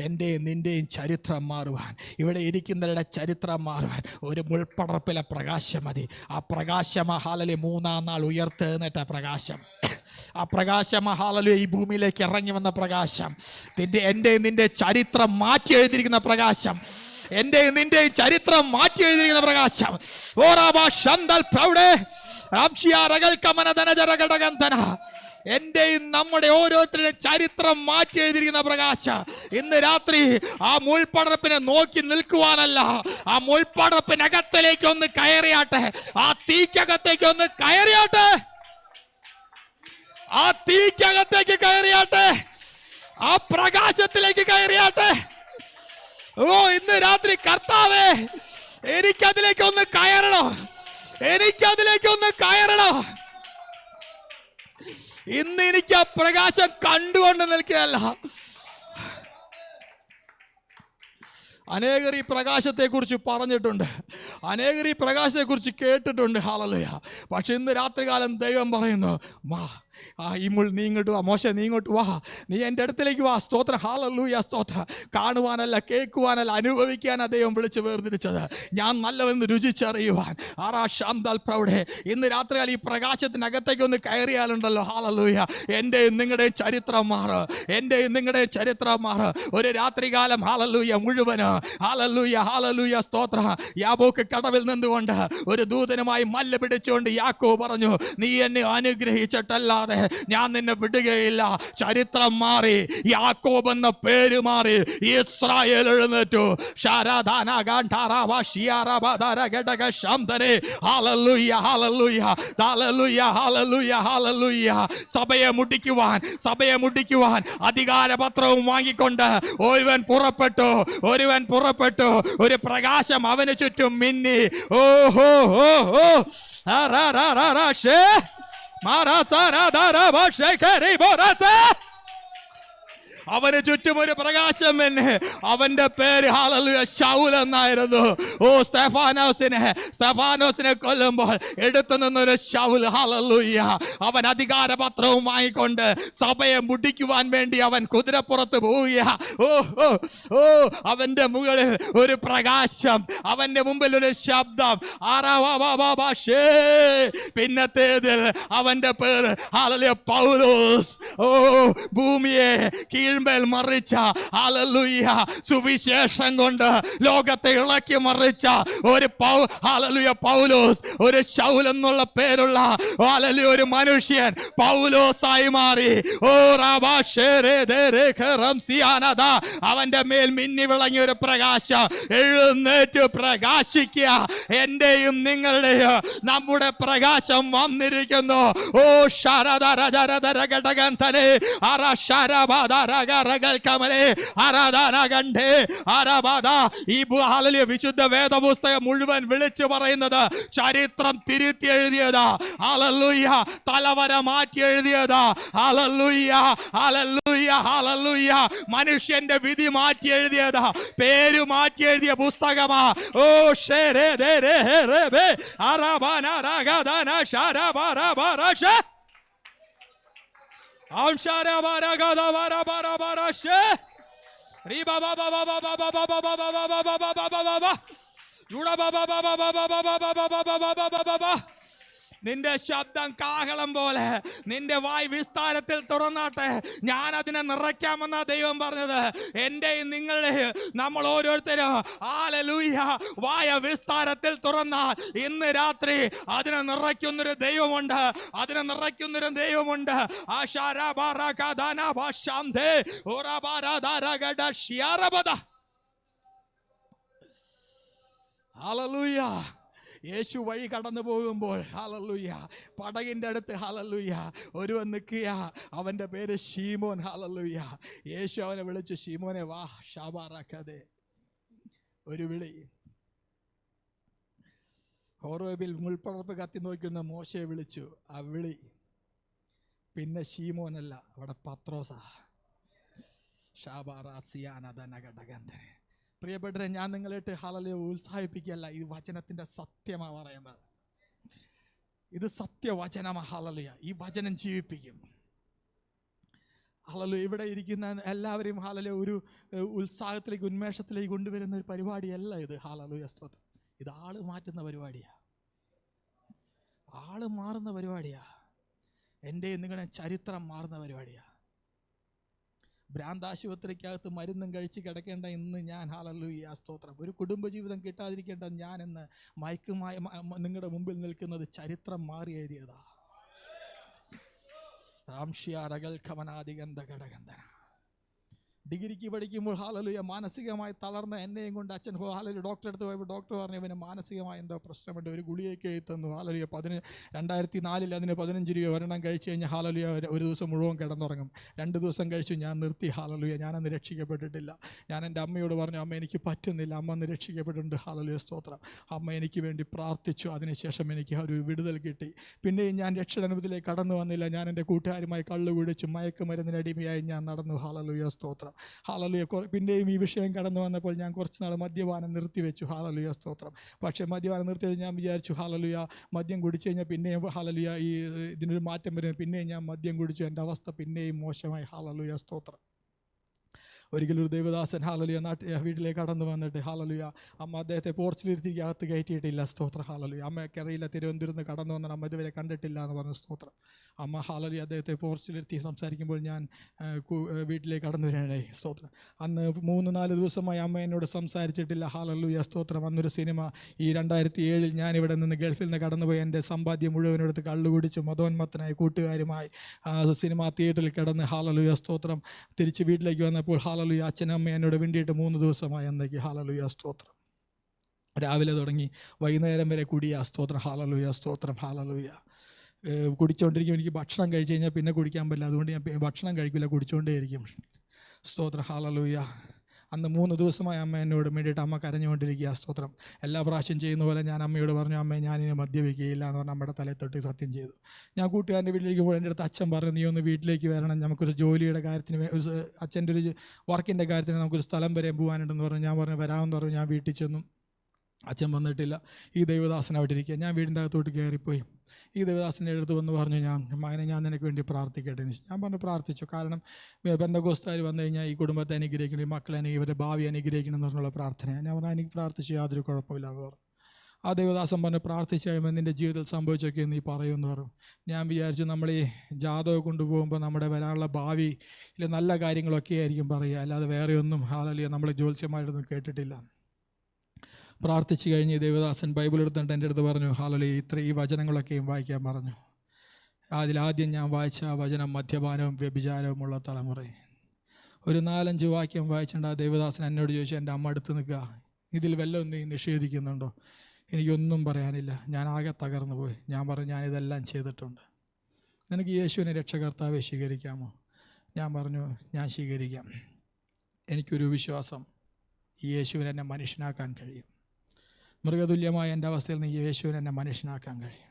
എൻ്റെയും നിൻ്റെയും ചരിത്രം മാറുവാൻ, ഇവിടെ ഇരിക്കുന്നവരുടെ ചരിത്രം മാറുവാൻ ഒരു മുൾപ്പടർപ്പിലെ പ്രകാശം മതി. ആ പ്രകാശം ഹല്ലേലൂയ മൂന്നാം നാൾ ഉയർത്തെഴുന്നേറ്റ പ്രകാശം. ആ പ്രകാശം ഹല്ലേലൂയ ഈ ഭൂമിയിലേക്ക് ഇറങ്ങി വന്ന പ്രകാശം. എൻ്റെയും നിൻ്റെ ചരിത്രം മാറ്റി എഴുതിയിരിക്കുന്ന പ്രകാശം. എൻ്റെയും നിൻ്റെയും ചരിത്രം മാറ്റി എഴുതിയിരിക്കുന്ന പ്രകാശം. എന്റെയും നമ്മുടെ ഓരോരുത്തരുടെയും ചരിത്രം മാറ്റി എഴുതിയിരിക്കുന്ന പ്രകാശം. ഇന്ന് രാത്രി ആ മുൾപ്പടർപ്പിനെ നോക്കി നിൽക്കുവാനല്ല, ആ മുൾപ്പടർപ്പിനകത്തിലേക്ക് ഒന്ന് കയറിയാട്ടെ. ആ തീക്കകത്തേക്ക് ഒന്ന് കയറിയാട്ടെ. ആ തീക്കകത്തേക്ക് കയറിയാട്ടെ. ആ പ്രകാശത്തിലേക്ക് കയറിയാട്ടെ. ഓ, ഇന്ന് രാത്രി കർത്താവേ, എനിക്കതിലേക്കൊന്ന് കയറണം. എനിക്കതിലേക്കൊന്ന് കയറണം. ഇന്ന് എനിക്ക് ആ പ്രകാശം കണ്ടുകൊണ്ട് നിൽക്കുകയല്ല. അനേകർ ഈ പ്രകാശത്തെക്കുറിച്ച് പറഞ്ഞിട്ടുണ്ട്, അനേകർ ഈ പ്രകാശത്തെക്കുറിച്ച് കേട്ടിട്ടുണ്ട്. ഹല്ലേലൂയ. പക്ഷെ ഇന്ന് രാത്രികാലം ദൈവം പറയുന്നു, വാ, ഈ മുൾ നീ ഇങ്ങോട്ട് വാ. മോശ, നീ ഇങ്ങോട്ട് വാ. നീ എൻ്റെ അടുത്തേക്ക് വാ. സ്തോത്രം. ഹല്ലേലൂയ, സ്തോത്രം. കാണുവാനല്ല, കേൾക്കുവാനല്ല, അനുഭവിക്കാനാണ് ദൈവം വിളിച്ച് വേർതിരിച്ചത്. ഞാൻ നല്ലവെന്ന് രുചിച്ചറിയുവാൻ. ഇന്ന് രാത്രികാലം ഈ പ്രകാശത്തിനകത്തേക്ക് ഒന്ന് കയറിയാലുണ്ടല്ലോ, ഹല്ലേലൂയ, എൻ്റെയും നിങ്ങളുടെയും ചരിത്രം മാറും. എൻ്റെയും നിങ്ങളുടെയും ചരിത്രം മാറും. ഒരു രാത്രികാലം ഹല്ലേലൂയ മുഴുവന് ഹല്ലേലൂയ ഹല്ലേലൂയ, സ്തോത്രം. യാബോക്ക് കടവിൽ നിന്നുകൊണ്ട് ഒരു ദൂതനുമായി മല്ല് പിടിച്ചുകൊണ്ട് യാക്കോബ് പറഞ്ഞു, നീ എന്നെ അനുഗ്രഹിച്ചിട്ടല്ലാതെ ഞാൻ നിന്നെ വിടുകയില്ല. ചരിത്രം മാറി. യാക്കോബ് എന്ന പേര് മാറി. ഇസ്രായേൽ എഴുന്നേറ്റു. സഭയെ മുടിക്കുവാൻ അധികാരപത്രവും വാങ്ങിക്കൊണ്ട് ഒരുവൻ പുറപ്പെട്ടു. ഒരു പ്രകാശം അവന് ചുറ്റും മിന്നി. ഓഹോ അവന് ചുറ്റും ഒരു പ്രകാശം തന്നെ. അവന്റെ പേര് ഹല്ലേലൂയ ശൗൽ എന്നായിരുന്നു. ഓ, സ്തെഫാനോസിനെ കൊല്ലുമ്പോൾ എടുത്തു നിന്നൊരു ശൗൽ. ഹല്ലേലൂയ. അവൻ അധികാരപത്രവും വാങ്ങിക്കൊണ്ട് സഭയെ മുടിക്കുവാൻ വേണ്ടി അവൻ കുതിരപ്പുറത്ത് പോവുക. ഓ അവന്റെ മുകളിൽ ഒരു പ്രകാശം, അവന്റെ മുമ്പിൽ ഒരു ശബ്ദം. പിന്നത്തേതിൽ അവന്റെ പേര് ഹല്ലേലൂയ പൗലോസ്. ഓ, ഭൂമിയെ കീഴ്മേൽ മറിച്ച ഹല്ലേലൂയ സുവിശേഷം കൊണ്ട് ലോകത്തെ ഇളക്കി മറിച്ച ഒരു ഹല്ലേലൂയ പൗലോസ്, ഒരു ശൗൽ എന്നുള്ള പേരുള്ള ഹല്ലേലൂയ ഒരു മനുഷ്യൻ പൗലോസായി മാറി. ഓ, അവന്റെ മേൽ മിന്നി വിളങ്ങിയ ഒരു പ്രകാശം. എഴുന്നേറ്റ് പ്രകാശിക്കുക. എന്റെയും നിങ്ങളുടെയും നമ്മുടെ പ്രകാശം വന്നിരിക്കുന്നു. ഓ, ശരദരജരദര ഘടകൻ തന്നെ ഈ വിശുദ്ധ വേദപുസ്തകം മുഴുവൻ വിളിച്ചു പറയുന്നത് ചരിത്രം തിരുത്തി എഴുതിയതാ. ഹല്ലേലൂയ. തലവര മാറ്റി എഴുതിയതാ. Hallelujah, hallelujah, hallelujah. മനുഷ്യന്റെ വിധി മാറ്റി എഴുതിയതാ. പേര് മാറ്റി എഴുതിയ പുസ്തകമാ. ഓ ഷേരേ ദേ രേ രേ ബേ അറബന രഗദന ശരബരബരശ ഔ ശരബരഗദബരബരബരശ രി ബാബാ ബാബാ ബാബാ ബാബാ ബാബാ ബാബാ ബാബാ ബാബാ യുഡ ബാബാ ബാബാ ബാബാ ബാബാ ബാബാ ബാബാ. നിന്റെ ശബ്ദം കാഹളം പോലെ നിന്റെ വായ് വിസ്താരത്തിൽ തുറന്നാട്ടെ, ഞാൻ അതിനെ നിറയ്ക്കാമെന്നാ ദൈവം പറഞ്ഞത്. എൻ്റെയും നിങ്ങളുടെയും നമ്മൾ ഓരോരുത്തരും ഹല്ലേലൂയ വായ വിസ്താരത്തിൽ തുറന്നാൽ ഇന്ന് രാത്രി അതിനെ നിറയ്ക്കുന്നൊരു ദൈവമുണ്ട്, അതിനെ നിറയ്ക്കുന്നൊരു ദൈവമുണ്ട്. ഹല്ലേലൂയ. യേശു വഴി കടന്നു പോകുമ്പോൾ ഹല്ലേലൂയ പടകിൻ്റെ അടുത്ത് ഹല്ലേലൂയ ഒരുവൻ നിൽക്കുക. അവൻ്റെ പേര് ശീമോൻ. ഹല്ലേലൂയ. യേശു അവനെ വിളിച്ചു, ശീമോനെ വാ ഷാബാറാക്കാതെ. ഒരു വിളി. ഹോറേബിൽ മുൾപ്പടർപ്പ് കത്തി നോക്കുന്ന മോശയെ വിളിച്ചു. ആ വിളി പിന്നെ ശീമോനല്ല, അവിടെ പത്രോസാ. ഷാബാറാസിയാനദനഘടകന്ധനെ. പ്രിയപ്പെട്ടവരെ, ഞാൻ നിങ്ങളായിട്ട് ഹല്ലേലൂയ ഉത്സാഹിപ്പിക്കുകയല്ല, ഇത് വചനത്തിൻ്റെ സത്യമാണ് പറയുന്നത്. ഇത് സത്യവചനമാണ്. ഹല്ലേലൂയ. ഈ വചനം ജീവിപ്പിക്കും. ഹല്ലേലൂയ. ഇവിടെ ഇരിക്കുന്ന എല്ലാവരെയും ഹല്ലേലൂയ ഒരു ഉത്സാഹത്തിലേക്ക് ഉന്മേഷത്തിലേക്ക് കൊണ്ടുവരുന്ന ഒരു പരിപാടിയല്ല ഇത്. ഹല്ലേലൂയ സ്തോത്രം. ഇത് ആള് മാറ്റുന്ന പരിപാടിയാണ്, ആള് മാറുന്ന പരിപാടിയാണ്. എൻ്റെ നിങ്ങളുടെ ചരിത്രം മാറുന്ന പരിപാടിയാണ്. ഭ്രാന്താശുപത്രിക്കകത്ത് മരുന്നും കഴിച്ച് കിടക്കേണ്ട ഇന്ന് ഞാൻ ഹല്ലേലൂയ സ്തോത്രം ഒരു കുടുംബജീവിതം കിട്ടാതിരിക്കേണ്ട ഞാൻ ഇന്ന് മയക്കുമായി നിങ്ങളുടെ മുമ്പിൽ നിൽക്കുന്നത് ചരിത്രം മാറി എഴുതിയതാ. ഡിഗ്രിക്ക് പഠിക്കുമ്പോൾ ഹല്ലേലൂയ മാനസികമായി തളർന്ന എന്നെയും കൊണ്ട് അച്ഛൻ ഹല്ലേലൂയ ഡോക്ടറെ അടുത്ത് പോയപ്പോൾ ഡോക്ടർ പറഞ്ഞു ഇവന് മാനസികമായി എന്തോ പ്രശ്നമുണ്ട്. ഒരു ഗുളികയൊക്കെ എഴുതി തന്നു. ഹല്ലേലൂയ 2004 അതിന് 15 രൂപ ഒരെണ്ണം കഴിച്ചു കഴിഞ്ഞാൽ ഹല്ലേലൂയ ഒരു ദിവസം മുഴുവൻ കിടന്നുറങ്ങും. 2 ദിവസം കഴിച്ചു, ഞാൻ നിർത്തി. ഹല്ലേലൂയ. ഞാനന്ന് രക്ഷിക്കപ്പെട്ടിട്ടില്ല. ഞാൻ എൻ്റെ അമ്മയോട് പറഞ്ഞു, അമ്മ എനിക്ക് പറ്റുന്നില്ല. അമ്മ അന്ന് രക്ഷിക്കപ്പെട്ടിട്ടുണ്ട്. ഹല്ലേലൂയ സ്തോത്രം. അമ്മ എനിക്ക് വേണ്ടി പ്രാർത്ഥിച്ചു. അതിനുശേഷം എനിക്ക് ഒരു വിടുതൽ കിട്ടി. പിന്നെയും ഞാൻ രക്ഷാനുഭവത്തിലേക്ക് കടന്നു വന്നില്ല. ഞാൻ എൻ്റെ കൂട്ടുകാരുമായി കള്ളു കുടിച്ചു മയക്കുമരുന്നിനടിമയായി ഞാൻ നടന്നു. ഹല്ലേലൂയ സ്തോത്രം. ഹല്ലേലൂയ. പിന്നെയും ഈ വിഷയം കടന്നു വന്നപ്പോൾ ഞാൻ കുറച്ച് നാൾ മദ്യപാനം നിർത്തിവെച്ചു. ഹല്ലേലൂയ സ്തോത്രം. പക്ഷേ മദ്യപാനം നിർത്തിയത് ഞാൻ വിചാരിച്ചു ഹല്ലേലൂയ മദ്യം കുടിച്ചു കഴിഞ്ഞാൽ പിന്നെയും ഹല്ലേലൂയ ഈ ഇതിനൊരു മാറ്റം വരും. പിന്നെയും ഞാൻ മദ്യം കുടിച്ചു. എൻ്റെ അവസ്ഥ പിന്നെയും മോശമായി. ഹല്ലേലൂയ സ്തോത്രം. ഒരിക്കലൊരു ദേവദാസൻ ഹല്ലേലൂയ വീട്ടിലേക്ക് കടന്നു വന്നിട്ട് ഹല്ലേലൂയ അമ്മ അദ്ദേഹത്തെ പോർച്ചിലിരുത്തി അകത്ത് കയറ്റിയിട്ടില്ല. സ്തോത്രം. ഹല്ലേലൂയ. അമ്മയ്ക്കറിയില്ല, തിരുവനന്തപുരത്ത് കടന്നു വന്നാൽ അമ്മ ഇതുവരെ കണ്ടിട്ടില്ല എന്ന് പറഞ്ഞു. സ്തോത്രം. അമ്മ ഹല്ലേലൂയ അദ്ദേഹത്തെ പോർച്ചിലിരുത്തി സംസാരിക്കുമ്പോൾ ഞാൻ വീട്ടിലേക്ക് കടന്നു വരാനായി. സ്തോത്രം. അന്ന് 3-4 ദിവസമായി അമ്മ എന്നോട് സംസാരിച്ചിട്ടില്ല. ഹല്ലേലൂയ സ്തോത്രം. അന്നൊരു സിനിമ ഈ 2007 ഞാനിവിടെ നിന്ന് ഗൾഫിൽ നിന്ന് കടന്നുപോയി എൻ്റെ സമ്പാദ്യം മുഴുവനെടുത്ത് കള്ളുകുടിച്ച് മതോന്മത്തനായി കൂട്ടുകാരുമായി സിനിമാ തിയേറ്ററിൽ കിടന്ന് ഹല്ലേലൂയ സ്തോത്രം തിരിച്ച് വീട്ടിലേക്ക് വന്നപ്പോൾ ഹല്ലേലൂയ അച്ഛനും അമ്മ എന്നോട് വേണ്ടിയിട്ട് 3 ദിവസമായി എന്നേക്ക്. ഹല്ലേലൂയ സ്തോത്രം. രാവിലെ തുടങ്ങി വൈകുന്നേരം വരെ കുടിയാ. സ്തോത്രം. ഹല്ലേലൂയ സ്തോത്രം. ഹല്ലേലൂയ. കുടിച്ചുകൊണ്ടിരിക്കും. എനിക്ക് ഭക്ഷണം കഴിച്ച് കഴിഞ്ഞാൽ പിന്നെ കുടിക്കാൻ പറ്റില്ല. അതുകൊണ്ട് ഞാൻ ഭക്ഷണം കഴിക്കില്ല, കുടിച്ചുകൊണ്ടേയിരിക്കും. സ്തോത്രം. ഹല്ലേലൂയ. അന്ന് 3 ദിവസമായി അമ്മ എന്നോട് വേണ്ടിയിട്ട് അമ്മ കരഞ്ഞുകൊണ്ടിരിക്കുക. സ്തോത്രം. എല്ലാ പ്രാവശ്യം ചെയ്യുന്ന പോലെ ഞാൻ അമ്മയോട് പറഞ്ഞു, അമ്മ ഞാനിനി മദ്യപിക്കുകയില്ല എന്ന് പറഞ്ഞാൽ അമ്മയുടെ തലയിൽ തൊട്ട് സത്യം ചെയ്തു. ഞാൻ കൂട്ടുകാരൻ്റെ വീട്ടിലേക്ക് പോയി. എൻ്റെ അടുത്ത് അച്ഛൻ പറഞ്ഞു, നീ ഒന്ന് വീട്ടിലേക്ക് വരണം, നമുക്കൊരു ജോലിയുടെ കാര്യത്തിന് അച്ഛൻ്റെ ഒരു വർക്കിൻ്റെ കാര്യത്തിന് നമുക്കൊരു സ്ഥലം വരെ പോകാനുണ്ടെന്ന് പറഞ്ഞു. ഞാൻ പറഞ്ഞു വരാമെന്ന് പറഞ്ഞു. ഞാൻ വീട്ടിൽ ചെന്നു. അച്ഛൻ വന്നിട്ടില്ല. ഈ ദൈവദാസൻ അവിടെ ഇരിക്കുക. ഞാൻ വീടിൻ്റെ അകത്തോട്ട് കയറിപ്പോയി. ഈ ദേവദാസൻ്റെ അടുത്ത് വന്ന് പറഞ്ഞു, മകനെ ഞാൻ നിനക്ക് വേണ്ടി പ്രാർത്ഥിക്കട്ടെ. ഞാൻ പറഞ്ഞു പ്രാർത്ഥിച്ചു. കാരണം പെന്തക്കോസ്തുകാർ വന്നു കഴിഞ്ഞാൽ ഈ കുടുംബത്തെ അനുഗ്രഹിക്കണം, ഈ മക്കളെ ഇവരുടെ ഭാവി അനുഗ്രഹിക്കണം എന്ന് പറഞ്ഞുള്ള പ്രാർത്ഥന. ഞാൻ പറഞ്ഞു എനിക്ക് പ്രാർത്ഥിച്ചു, യാതൊരു കുഴപ്പമില്ല എന്ന് പറഞ്ഞു. ആ ദേവദാസൻ പറഞ്ഞു പ്രാർത്ഥിച്ചു കഴിയുമ്പോൾ നിൻ്റെ ജീവിതത്തിൽ സംഭവിച്ചൊക്കെ നീ പറയുമെന്ന് പറഞ്ഞു. ഞാൻ വിചാരിച്ചു നമ്മൾ ഈ ജാതകം കൊണ്ടുപോകുമ്പോൾ നമ്മുടെ വരാനുള്ള ഭാവിയിൽ നല്ല കാര്യങ്ങളൊക്കെ ആയിരിക്കും പറയുക, അല്ലാതെ വേറെ ഒന്നും ഹല്ലേലൂയ നമ്മൾ ജ്യോത്സ്യമായിട്ടൊന്നും കേട്ടിട്ടില്ല. പ്രാർത്ഥിച്ചു കഴിഞ്ഞ് ദേവദാസൻ ബൈബിൾ എടുത്തിട്ട് എൻ്റെ അടുത്ത് പറഞ്ഞു, ഹല്ലേലൂയ ഈ വചനങ്ങളൊക്കെയും വായിക്കാൻ പറഞ്ഞു. അതിലാദ്യം ഞാൻ വായിച്ച വചനം മദ്യപാനവും വ്യഭിചാരവുമുള്ള തലമുറ. ഒരു 4-5 വാക്യം വായിച്ചിട്ടുണ്ട്. ആ ദേവദാസൻ എന്നോട് ചോദിച്ചു, എൻ്റെ അമ്മ അടുത്ത് നിൽക്കുക, ഇതിൽ വല്ലതും നീ നിഷേധിക്കുന്നുണ്ടോ? എനിക്കൊന്നും പറയാനില്ല. ഞാൻ ആകെ തകർന്നു പോയി. ഞാൻ പറഞ്ഞു ഞാനിതെല്ലാം ചെയ്തിട്ടുണ്ട്. നിനക്ക് യേശുവിനെ രക്ഷകർത്താവെ സ്വീകരിക്കാമോ? ഞാൻ പറഞ്ഞു, ഞാൻ സ്വീകരിക്കാം. എനിക്കൊരു വിശ്വാസം, ഈ യേശുവിന് എന്നെ മനുഷ്യനാക്കാൻ കഴിയും. മൃഗതുല്യമായ എൻ്റെ അവസ്ഥയിൽ നിന്ന് യേശുവിന് എന്നെ മനുഷ്യനാക്കാൻ കഴിയും.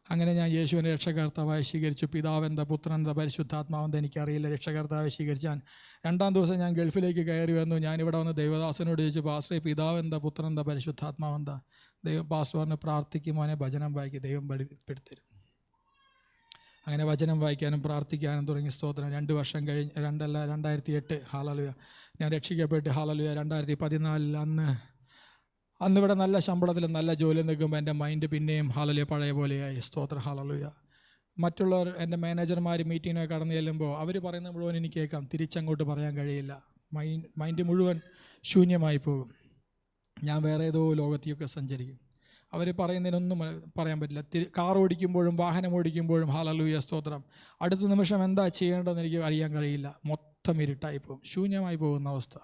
അങ്ങനെ ഞാൻ യേശുവിനെ രക്ഷകർത്താവായി സ്വീകരിച്ചു. പിതാവെന്താ പുത്രനെന്താ പരിശുദ്ധാത്മാവെന്താ എനിക്കറിയില്ല. രക്ഷകർത്താവായി സ്വീകരിച്ച് ഞാൻ 2-ാം ദിവസം ഞാൻ ഗൾഫിലേക്ക് കയറി വന്നു. ഞാനിവിടെ വന്ന് ദൈവദാസനോട് ചോദിച്ചു, പാസ്റ്ററെ പിതാവെന്താ പുത്രനെന്താ പരിശുദ്ധാത്മാവെന്താ? പാസ്റ്റർ പറഞ്ഞ്, പ്രാർത്ഥിക്കുമോനെ ഭജനം വായിക്കും, ദൈവം വെളിപ്പെടുത്തരും. അങ്ങനെ വചനം വായിക്കാനും പ്രാർത്ഥിക്കാനും തുടങ്ങി. സ്തോത്രം. 2 വർഷം കഴിഞ്ഞ് 2008 ഹല്ലേലൂയ ഞാൻ രക്ഷിക്കപ്പെട്ട്. ഹല്ലേലൂയ 2014 അന്ന് ഇവിടെ നല്ല ശമ്പളത്തിൽ നല്ല ജോലി നിൽക്കുമ്പോൾ എൻ്റെ മൈൻഡ് പിന്നെയും ഹല്ലേലൂയ പഴയ പോലെയായി. സ്തോത്രം. ഹല്ലേലൂയ. മറ്റുള്ളവർ എൻ്റെ മാനേജർമാർ മീറ്റിങ്ങിനൊക്കെ കടന്നു ചെല്ലുമ്പോൾ അവർ പറയുന്ന മുഴുവൻ എനിക്ക് കേൾക്കാം, തിരിച്ചങ്ങോട്ട് പറയാൻ കഴിയില്ല. മൈൻഡ് മുഴുവൻ ശൂന്യമായി പോകും. ഞാൻ വേറെ ഏതോ ലോകത്തേക്ക് സഞ്ചരിക്കും. അവർ പറയുന്നതിനൊന്നും പറയാൻ പറ്റില്ല. കാർ ഓടിക്കുമ്പോഴും വാഹനം ഓടിക്കുമ്പോഴും ഹല്ലേലൂയ സ്തോത്രം, അടുത്ത നിമിഷം എന്താ ചെയ്യേണ്ടതെന്ന് എനിക്ക് അറിയാൻ കഴിയില്ല. മൊത്തം ഇരുട്ടായി പോകും, ശൂന്യമായി പോകുന്ന അവസ്ഥ.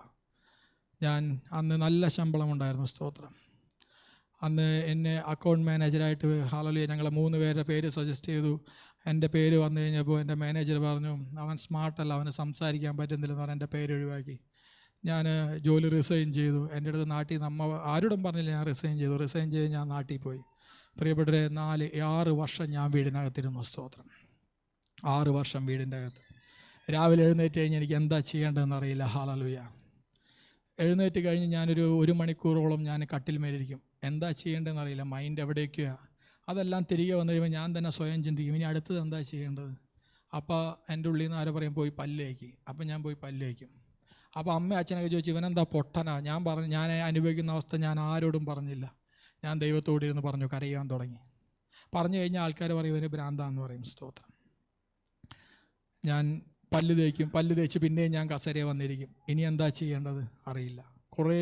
ഞാൻ അന്ന് നല്ല ശമ്പളമുണ്ടായിരുന്നു. സ്തോത്രം. അന്ന് എന്നെ അക്കൗണ്ട് മാനേജറായിട്ട് ഹല്ലേലൂയ ഞങ്ങൾ 3 പേരുടെ പേര് സജസ്റ്റ് ചെയ്തു. എൻ്റെ പേര് വന്നു കഴിഞ്ഞപ്പോൾ എൻ്റെ മാനേജർ പറഞ്ഞു, അവൻ സ്മാർട്ടല്ല, അവന് സംസാരിക്കാൻ പറ്റുന്നില്ലെന്ന് പറഞ്ഞ് എൻ്റെ പേര് ഒഴിവാക്കി. ഞാൻ ജോലി റിസൈൻ ചെയ്തു. എൻ്റെ അടുത്ത് നാട്ടിൽ നിന്ന് ആരോടും പറഞ്ഞില്ല, ഞാൻ റിസൈൻ ചെയ്തു. റിസൈൻ ചെയ്ത് ഞാൻ നാട്ടിൽ പോയി. പ്രിയപ്പെട്ടവരെ, 4-6 വർഷം ഞാൻ വീടിനകത്തിരുന്നു. സ്തോത്രം. 6 വർഷം വീടിൻ്റെ അകത്ത്. രാവിലെ എഴുന്നേറ്റ് കഴിഞ്ഞ് എനിക്ക് എന്താ ചെയ്യേണ്ടതെന്ന് അറിയില്ല. ഹല്ലേലൂയ. എഴുന്നേറ്റ് കഴിഞ്ഞ് ഞാനൊരു 1 മണിക്കൂറോളം ഞാൻ കട്ടിൽമേലിരിക്കും. എന്താ ചെയ്യേണ്ടതെന്ന് അറിയില്ല, മൈൻഡ് എവിടേക്കാണ്. അതെല്ലാം തിരികെ വന്നു കഴിയുമ്പോൾ ഞാൻ തന്നെ സ്വയം ചിന്തിക്കും, ഇനി അടുത്തത് എന്താ ചെയ്യേണ്ടത്. അപ്പോൾ എൻ്റെ ഉള്ളിൽ നിന്ന് ആരോ പറയും, പോയി പല്ല് തേക്ക്. അപ്പം ഞാൻ പോയി പല്ല് തേക്കും. അപ്പോൾ അമ്മ അച്ഛനൊക്കെ ചോദിച്ചു, ഇവനെന്താ പൊട്ടനാ? ഞാൻ പറഞ്ഞു, ഞാൻ അനുഭവിക്കുന്ന അവസ്ഥ ഞാൻ ആരോടും പറഞ്ഞില്ല. ഞാൻ ദൈവത്തോട് ഇരുന്ന് പറഞ്ഞു, കരയാൻ തുടങ്ങി. പറഞ്ഞു കഴിഞ്ഞാൽ ആൾക്കാർ പറയും, ഇവന് ഭ്രാന്താന്ന് പറയും. സ്തോത്രം. ഞാൻ പല്ല് തേക്കും. പല്ല് തേച്ച് പിന്നെയും ഞാൻ കസേരയെ വന്നിരിക്കും. ഇനി എന്താ ചെയ്യേണ്ടത് അറിയില്ല. കുറേ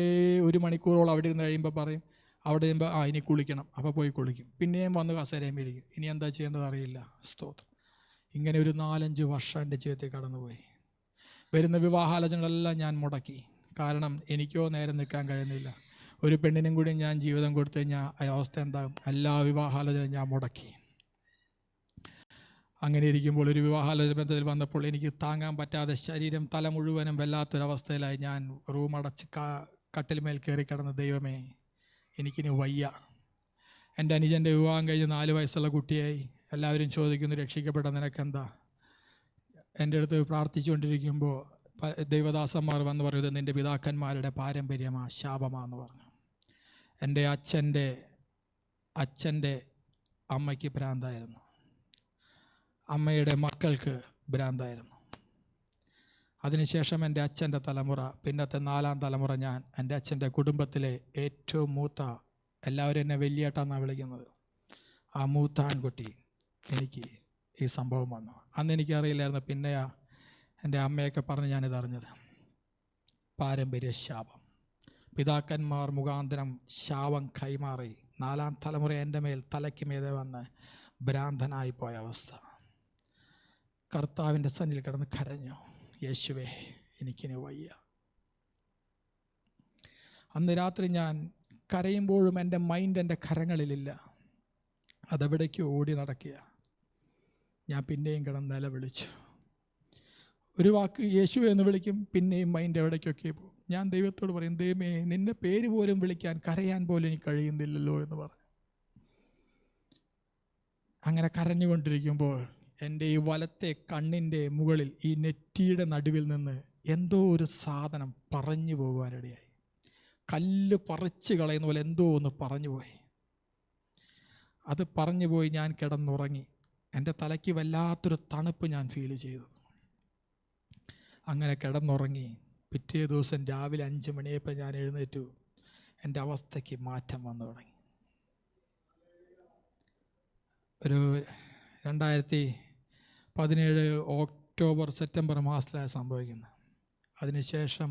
1 മണിക്കൂറോളം അവിടെ ഇരുന്ന് കഴിയുമ്പോൾ പറയും, അവിടെ ഇരുമ്പോൾ ഇനി കുളിക്കണം. അപ്പോൾ പോയി കുളിക്കും. പിന്നെയും വന്ന് കസേരയും ഇരിക്കും. ഇനി എന്താ ചെയ്യേണ്ടത് അറിയില്ല. സ്തോത്രം. ഇങ്ങനെ ഒരു 4-5 വർഷം എൻ്റെ ജീവിതത്തിൽ കടന്നുപോയി. വരുന്ന വിവാഹാലോചനകളെല്ലാം ഞാൻ മുടക്കി. കാരണം എനിക്കോ നേരെ നിൽക്കാൻ കഴിയുന്നില്ല. ഒരു പെണ്ണിനും കൂടി ഞാൻ ജീവിതം കൊടുത്തു കഴിഞ്ഞാൽ ആ അവസ്ഥ എന്താകും? എല്ലാ വിവാഹാലോചനയും ഞാൻ മുടക്കി. അങ്ങനെ ഇരിക്കുമ്പോൾ ഒരു വിവാഹാലോചന ബന്ധത്തിൽ വന്നപ്പോൾ എനിക്ക് താങ്ങാൻ പറ്റാതെ ശരീരം തല മുഴുവനും വല്ലാത്തൊരവസ്ഥയിലായി. ഞാൻ റൂമടച്ച് കട്ടിൽമേൽ കയറി കിടന്ന്, ദൈവമേ എനിക്കിനി വയ്യ. എൻ്റെ അനുജൻ്റെ വിവാഹം കഴിഞ്ഞ് 4 വയസ്സുള്ള കുട്ടിയായി. എല്ലാവരും ചോദിക്കുന്നു, രക്ഷിക്കപ്പെട്ട നിനക്കെന്താ? എൻ്റെ അടുത്ത് പ്രാർത്ഥിച്ചുകൊണ്ടിരിക്കുമ്പോൾ ദൈവദാസന്മാർ വന്ന് പറയുന്നത്, നിൻ്റെ പിതാക്കന്മാരുടെ പാരമ്പര്യമാ, ശാപമാണെന്ന് പറഞ്ഞു. എൻ്റെ അച്ഛൻ്റെ അമ്മയ്ക്ക് ഭ്രാന്തായിരുന്നു. അമ്മയുടെ മക്കൾക്ക് ഭ്രാന്തായിരുന്നു. അതിനുശേഷം എൻ്റെ അച്ഛൻ്റെ തലമുറ, പിന്നത്തെ 4-ാം തലമുറ ഞാൻ. എൻ്റെ അച്ഛൻ്റെ കുടുംബത്തിലെ ഏറ്റവും മൂത്ത, എല്ലാവരും എന്നെ വലിയേട്ടാന്നാണ് വിളിക്കുന്നത്, ആ മൂത്ത ആൺകുട്ടി എനിക്ക് ഈ സംഭവം വന്നു. അന്ന് എനിക്കറിയില്ലായിരുന്നു. പിന്നെയാ എൻ്റെ അമ്മയൊക്കെ പറഞ്ഞ് ഞാനിതറിഞ്ഞത്. പാരമ്പര്യ ശാപം, പിതാക്കന്മാർ മുഖാന്തരം ശാപം കൈമാറി 4-ാം തലമുറ എൻ്റെ മേൽ തലയ്ക്ക് മീതെ വന്ന് ഭ്രാന്തനായി പോയ അവസ്ഥ. കർത്താവിൻ്റെ സന്നിധിയിൽ കിടന്ന് കരഞ്ഞു, യേശുവേ എനിക്കിനി വയ്യ. അന്ന് രാത്രി ഞാൻ കരയുമ്പോഴും എൻ്റെ മൈൻഡ് എൻ്റെ കരങ്ങളിലില്ല, അതെവിടേക്കോ ഓടി നടക്കുക. ഞാൻ പിന്നെയും കിടന്ന് നിലവിളിച്ചു. ഒരു വാക്ക് യേശു എന്ന് വിളിക്കും, പിന്നെയും മൈൻഡ് എവിടേക്കൊക്കെ പോകും. ഞാൻ ദൈവത്തോട് പറയും, ദൈവമേ നിന്നെ പേര് പോലും വിളിക്കാൻ, കരയാൻ പോലും എനിക്ക് കഴിയുന്നില്ലല്ലോ എന്ന് പറഞ്ഞു. അങ്ങനെ കരഞ്ഞുകൊണ്ടിരിക്കുമ്പോൾ എൻ്റെ ഈ വലത്തെ കണ്ണിൻ്റെ മുകളിൽ, ഈ നെറ്റിയുടെ നടുവിൽ നിന്ന് എന്തോ ഒരു സാധനം പറഞ്ഞു പോകുവാനിടയായി. കല്ല് പറിച്ച് കളയുന്ന പോലെ എന്തോ ഒന്ന് പറഞ്ഞു പോയി. അത് പറഞ്ഞു പോയി. ഞാൻ കിടന്നുറങ്ങി. എൻ്റെ തലയ്ക്ക് വല്ലാത്തൊരു തണുപ്പ് ഞാൻ ഫീൽ ചെയ്തു. അങ്ങനെ കിടന്നുറങ്ങി. പിറ്റേ ദിവസം രാവിലെ 5 മണിയായപ്പോൾ ഞാൻ എഴുന്നേറ്റു. എൻ്റെ അവസ്ഥയ്ക്ക് മാറ്റം വന്നു തുടങ്ങി. ഒരു 2017 ഒക്ടോബർ സെപ്റ്റംബർ മാസത്തിലാണ് സംഭവിക്കുന്നത്. അതിനുശേഷം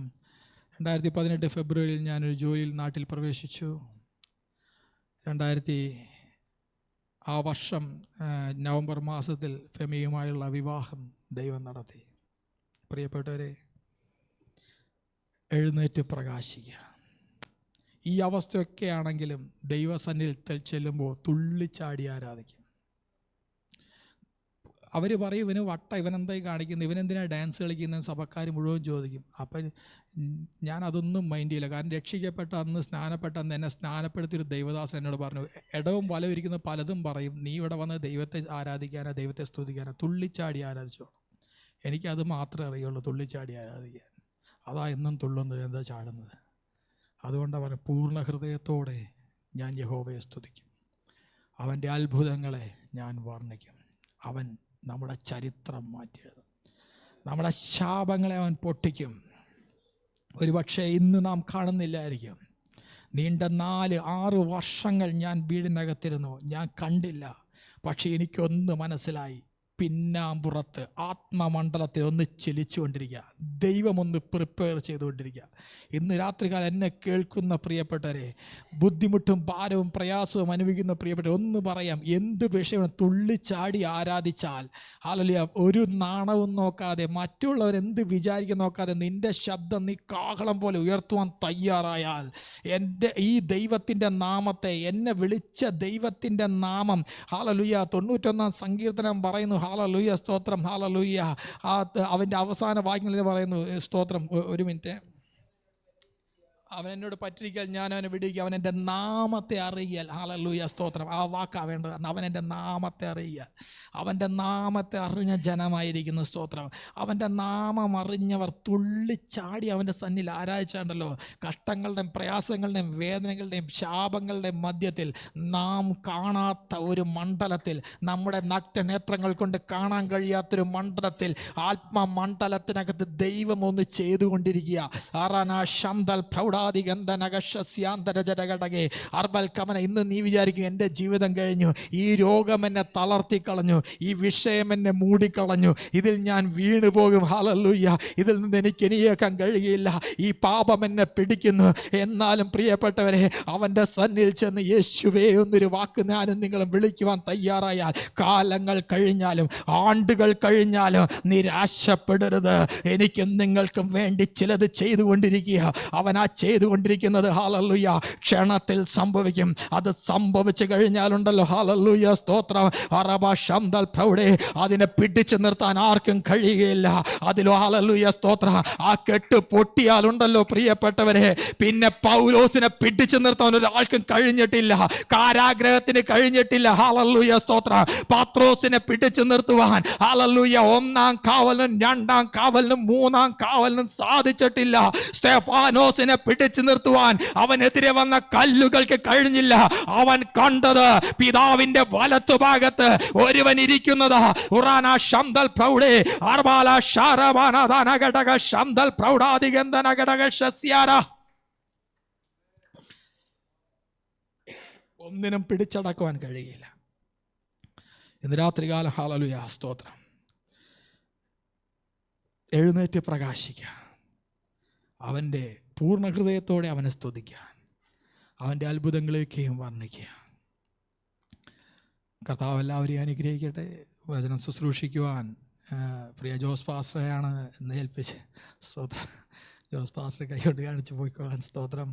2018 ഫെബ്രുവരിയിൽ ഞാനൊരു ജോലിയിൽ നാട്ടിൽ പ്രവേശിച്ചു. ആ വർഷം നവംബർ മാസത്തിൽ ഫെമിയുമായുള്ള വിവാഹം ദൈവം നടത്തി. പ്രിയപ്പെട്ടവരെ, എഴുന്നേറ്റ് പ്രകാശിക്കുക. ഈ അവസ്ഥയൊക്കെ ആണെങ്കിലും ദൈവസന്നിധിയിൽ ചെല്ലുമ്പോൾ തുള്ളിച്ചാടി ആരാധിക്കും. അവർ പറയും ഇവന് ഇവനെന്തായി കാണിക്കുന്നത്, ഇവനെന്തിനാണ് ഡാൻസ് കളിക്കുന്നത്, സഭക്കാർ മുഴുവൻ ചോദിക്കും. അപ്പം ഞാൻ അതൊന്നും മൈൻഡ് ചെയ്യില്ല. കാരണം രക്ഷിക്കപ്പെട്ട അന്ന്, സ്നാനപ്പെട്ട അന്ന് എന്നെ സ്നാനപ്പെടുത്തിയൊരു ദൈവദാസൻ എന്നോട് പറഞ്ഞു, ഇടവും വലവും ഇരിക്കുന്ന പലതും പറയും, നീ ഇവിടെ വന്ന് ദൈവത്തെ ആരാധിക്കാനോ ദൈവത്തെ സ്തുതിക്കാനോ തുള്ളിച്ചാടി ആരാധിച്ചോ. എനിക്കത് മാത്രമേ അറിയുള്ളൂ, തുള്ളിച്ചാടി ആരാധിക്കാൻ. അതാ എന്നും തുള്ളുന്നത്, എന്താ ചാടുന്നത്. അതുകൊണ്ടാണ് പറയുക, പൂർണ്ണ ഹൃദയത്തോടെ ഞാൻ യഹോവയെ സ്തുതിക്കും, അവൻ്റെ അത്ഭുതങ്ങളെ ഞാൻ വർണ്ണിക്കും. അവൻ നമ്മുടെ ചരിത്രം മാറ്റിയെഴുതും, നമ്മുടെ ശാപങ്ങളെ അവൻ പൊട്ടിക്കും. ഒരുപക്ഷെ ഇന്ന് നാം കാണുന്നില്ലായിരിക്കും. നീണ്ട 4-6 വർഷങ്ങൾ ഞാൻ വീടിനകത്തിരുന്നു, ഞാൻ കണ്ടില്ല. പക്ഷേ എനിക്കൊന്ന് മനസ്സിലായി, പിന്നാമ്പുറത്ത് ആത്മമണ്ഡലത്തിൽ ഒന്ന് ചലിച്ചുകൊണ്ടിരിക്കുക, ദൈവമൊന്ന് പ്രിപ്പയർ ചെയ്തുകൊണ്ടിരിക്കുക. ഇന്ന് രാത്രികാലം എന്നെ കേൾക്കുന്ന പ്രിയപ്പെട്ടവരെ, ബുദ്ധിമുട്ടും ഭാരവും പ്രയാസവും അനുഭവിക്കുന്ന പ്രിയപ്പെട്ടവർ, ഒന്ന് പറയാം, എന്ത് വിഷയവും തുള്ളിച്ചാടി ആരാധിച്ചാൽ, ഹല്ലേലൂയ, ഒരു നാണവും നോക്കാതെ, മറ്റുള്ളവരെന്ത് വിചാരിക്കും നോക്കാതെ, നിൻ്റെ ശബ്ദം നീ കാഹളം പോലെ ഉയർത്തുവാൻ തയ്യാറായാൽ, എൻ്റെ ഈ ദൈവത്തിൻ്റെ നാമത്തെ, എന്നെ വിളിച്ച ദൈവത്തിൻ്റെ നാമം, ഹല്ലേലൂയ, 91-ാം സങ്കീർത്തനം പറയുന്നു, ഹല്ലേലൂയ, സ്തോത്രം, ഹല്ലേലൂയ. അവൻ്റെ അവസാന വാക്യങ്ങളിൽ പറയുന്നു, സ്തോത്രം, ഒരു മിനിറ്റ്, അവൻ എന്നോട് പറ്റിരിക്കാൻ ഞാൻ അവനെ വിടുക, അവൻ എൻ്റെ നാമത്തെ അറിയാൽ. ഹല്ലേലൂയ, സ്തോത്രം. ആ വാക്കാ വേണ്ടത്. അവൻ എൻ്റെ നാമത്തെ അറിയുക. അവൻ്റെ നാമത്തെ അറിഞ്ഞ ജനമായിരിക്കുന്നു, സ്തോത്രം. അവൻ്റെ നാമം അറിഞ്ഞവർ തുള്ളിച്ചാടി അവൻ്റെ സന്നിൽ ആരാധിച്ചാണ്ടല്ലോ. കഷ്ടങ്ങളുടെയും പ്രയാസങ്ങളുടെയും വേദനകളുടെയും ശാപങ്ങളുടെയും മധ്യത്തിൽ, നാം കാണാത്ത ഒരു മണ്ഡലത്തിൽ, നമ്മുടെ നഗ്നനേത്രങ്ങൾ കൊണ്ട് കാണാൻ കഴിയാത്തൊരു മണ്ഡലത്തിൽ, ആത്മമണ്ഡലത്തിനകത്ത് ദൈവം ഒന്ന് ചെയ്തുകൊണ്ടിരിക്കുക. ഇന്ന് നീ വിചാരിക്കും, എൻ്റെ ജീവിതം കഴിഞ്ഞു, ഈ രോഗം എന്നെ തളർത്തിക്കളഞ്ഞു, ഈ വിഷയം എന്നെ മൂടിക്കളഞ്ഞു, ഇതിൽ ഞാൻ വീണു പോകും, ഹല്ലേലൂയ, ഇതിൽ നിന്ന് എനിക്ക് എണീക്കാൻ കഴിയില്ല, ഈ പാപം എന്നെ പിടിക്കുന്നു. എന്നാലും പ്രിയപ്പെട്ടവരെ, അവൻ്റെ സന്നിൽ ചെന്ന് യേശുവേ എന്നൊരു വാക്ക് ഞാനും നിങ്ങളും വിളിക്കുവാൻ തയ്യാറായാൽ, കാലങ്ങൾ കഴിഞ്ഞാലും ആണ്ടുകൾ കഴിഞ്ഞാലും നിരാശപ്പെടരുത്. എനിക്കും നിങ്ങൾക്കും വേണ്ടി ചിലത് ചെയ്തുകൊണ്ടിരിക്കുക. അവൻ ആ ചെയ്തുകൊണ്ടിരിക്കുന്നത്, ഹല്ലേലൂയ, ക്ഷണത്തിൽ സംഭവിക്കും. അത് സംഭവിച്ചു കഴിഞ്ഞാലുണ്ടല്ലോ, ഹല്ലേലൂയ, സ്തോത്രം, അതിനെ പിടിച്ചു നിർത്താൻ ആർക്കും കഴിയുകയില്ല. അതിലോ, ഹല്ലേലൂയ, സ്തോത്രം, ആ കെട്ട് പൊട്ടിയാലുണ്ടല്ലോ പ്രിയപ്പെട്ടവരെ, പിന്നെ പൗലോസിനെ പിടിച്ചു നിർത്താൻ ഒരാൾക്കും കഴിഞ്ഞിട്ടില്ല, കാരാഗ്രഹത്തിന് കഴിഞ്ഞിട്ടില്ല. ഹല്ലേലൂയ, സ്തോത്രം. പത്രോസിനെ പിടിച്ചു നിർത്തുവാൻ, ഹല്ലേലൂയ, 1-ാം കാവലിനും 2-ാം കാവലിനും 3-ാം കാവലിനും സാധിച്ചിട്ടില്ല. സ്തെഫാനോസിനെ പിടിച്ചു നിർത്തുവാൻ അവനെതിരെ വന്ന കല്ലുകൾക്ക് കഴിഞ്ഞില്ല. അവൻ കണ്ടത് പിതാവിന്റെ വലത്തുഭാഗത്ത് ഒരുവൻ ഇരിക്കുന്നത്. ഒന്നിനും പിടിച്ചടക്കുവാൻ കഴിയില്ല. ഇന്ന് രാത്രികാലം, ഹല്ലേലൂയ, സ്തോത്രം, എഴുന്നേറ്റ് പ്രകാശിക്കുക, അവൻ്റെ പൂർണ്ണ ഹൃദയത്തോടെ അവനെ സ്തുതിക്കുക, അവൻ്റെ അത്ഭുതങ്ങളെയൊക്കെയും വർണ്ണിക്കുക. കർത്താവ് എല്ലാവരെയും അനുഗ്രഹിക്കട്ടെ. വചനം ശുശ്രൂഷിക്കുവാൻ പ്രിയ ജോസ് പാസ്റ്ററെയാണ് ഇന്ന് ഏൽപ്പിച്ച്. സ്തോത്രം. ജോസ് പാസ്റ്റർ കൈകൊണ്ട് കാണിച്ച് പോയിക്കോളാൻ. സ്തോത്രം.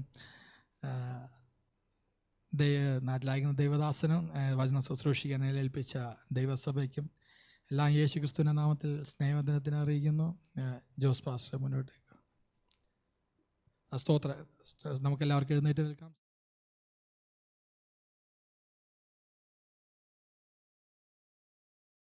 നാട്ടിലായിരിക്കുന്ന ദൈവദാസനും വചനം ശുശ്രൂഷിക്കാൻ ഏൽപ്പിച്ച ദൈവസഭയ്ക്കും എല്ലാം യേശു ക്രിസ്തുവിൻ്റെ നാമത്തിൽ സ്നേഹവന്ദനത്തിന് അറിയിക്കുന്നു. ജോസ് പാസ്റ്റർ മുന്നോട്ട്. സ്തോത്രം. നമുക്കെല്ലാവർക്കും എഴുന്നേറ്റ് നിൽക്കാം.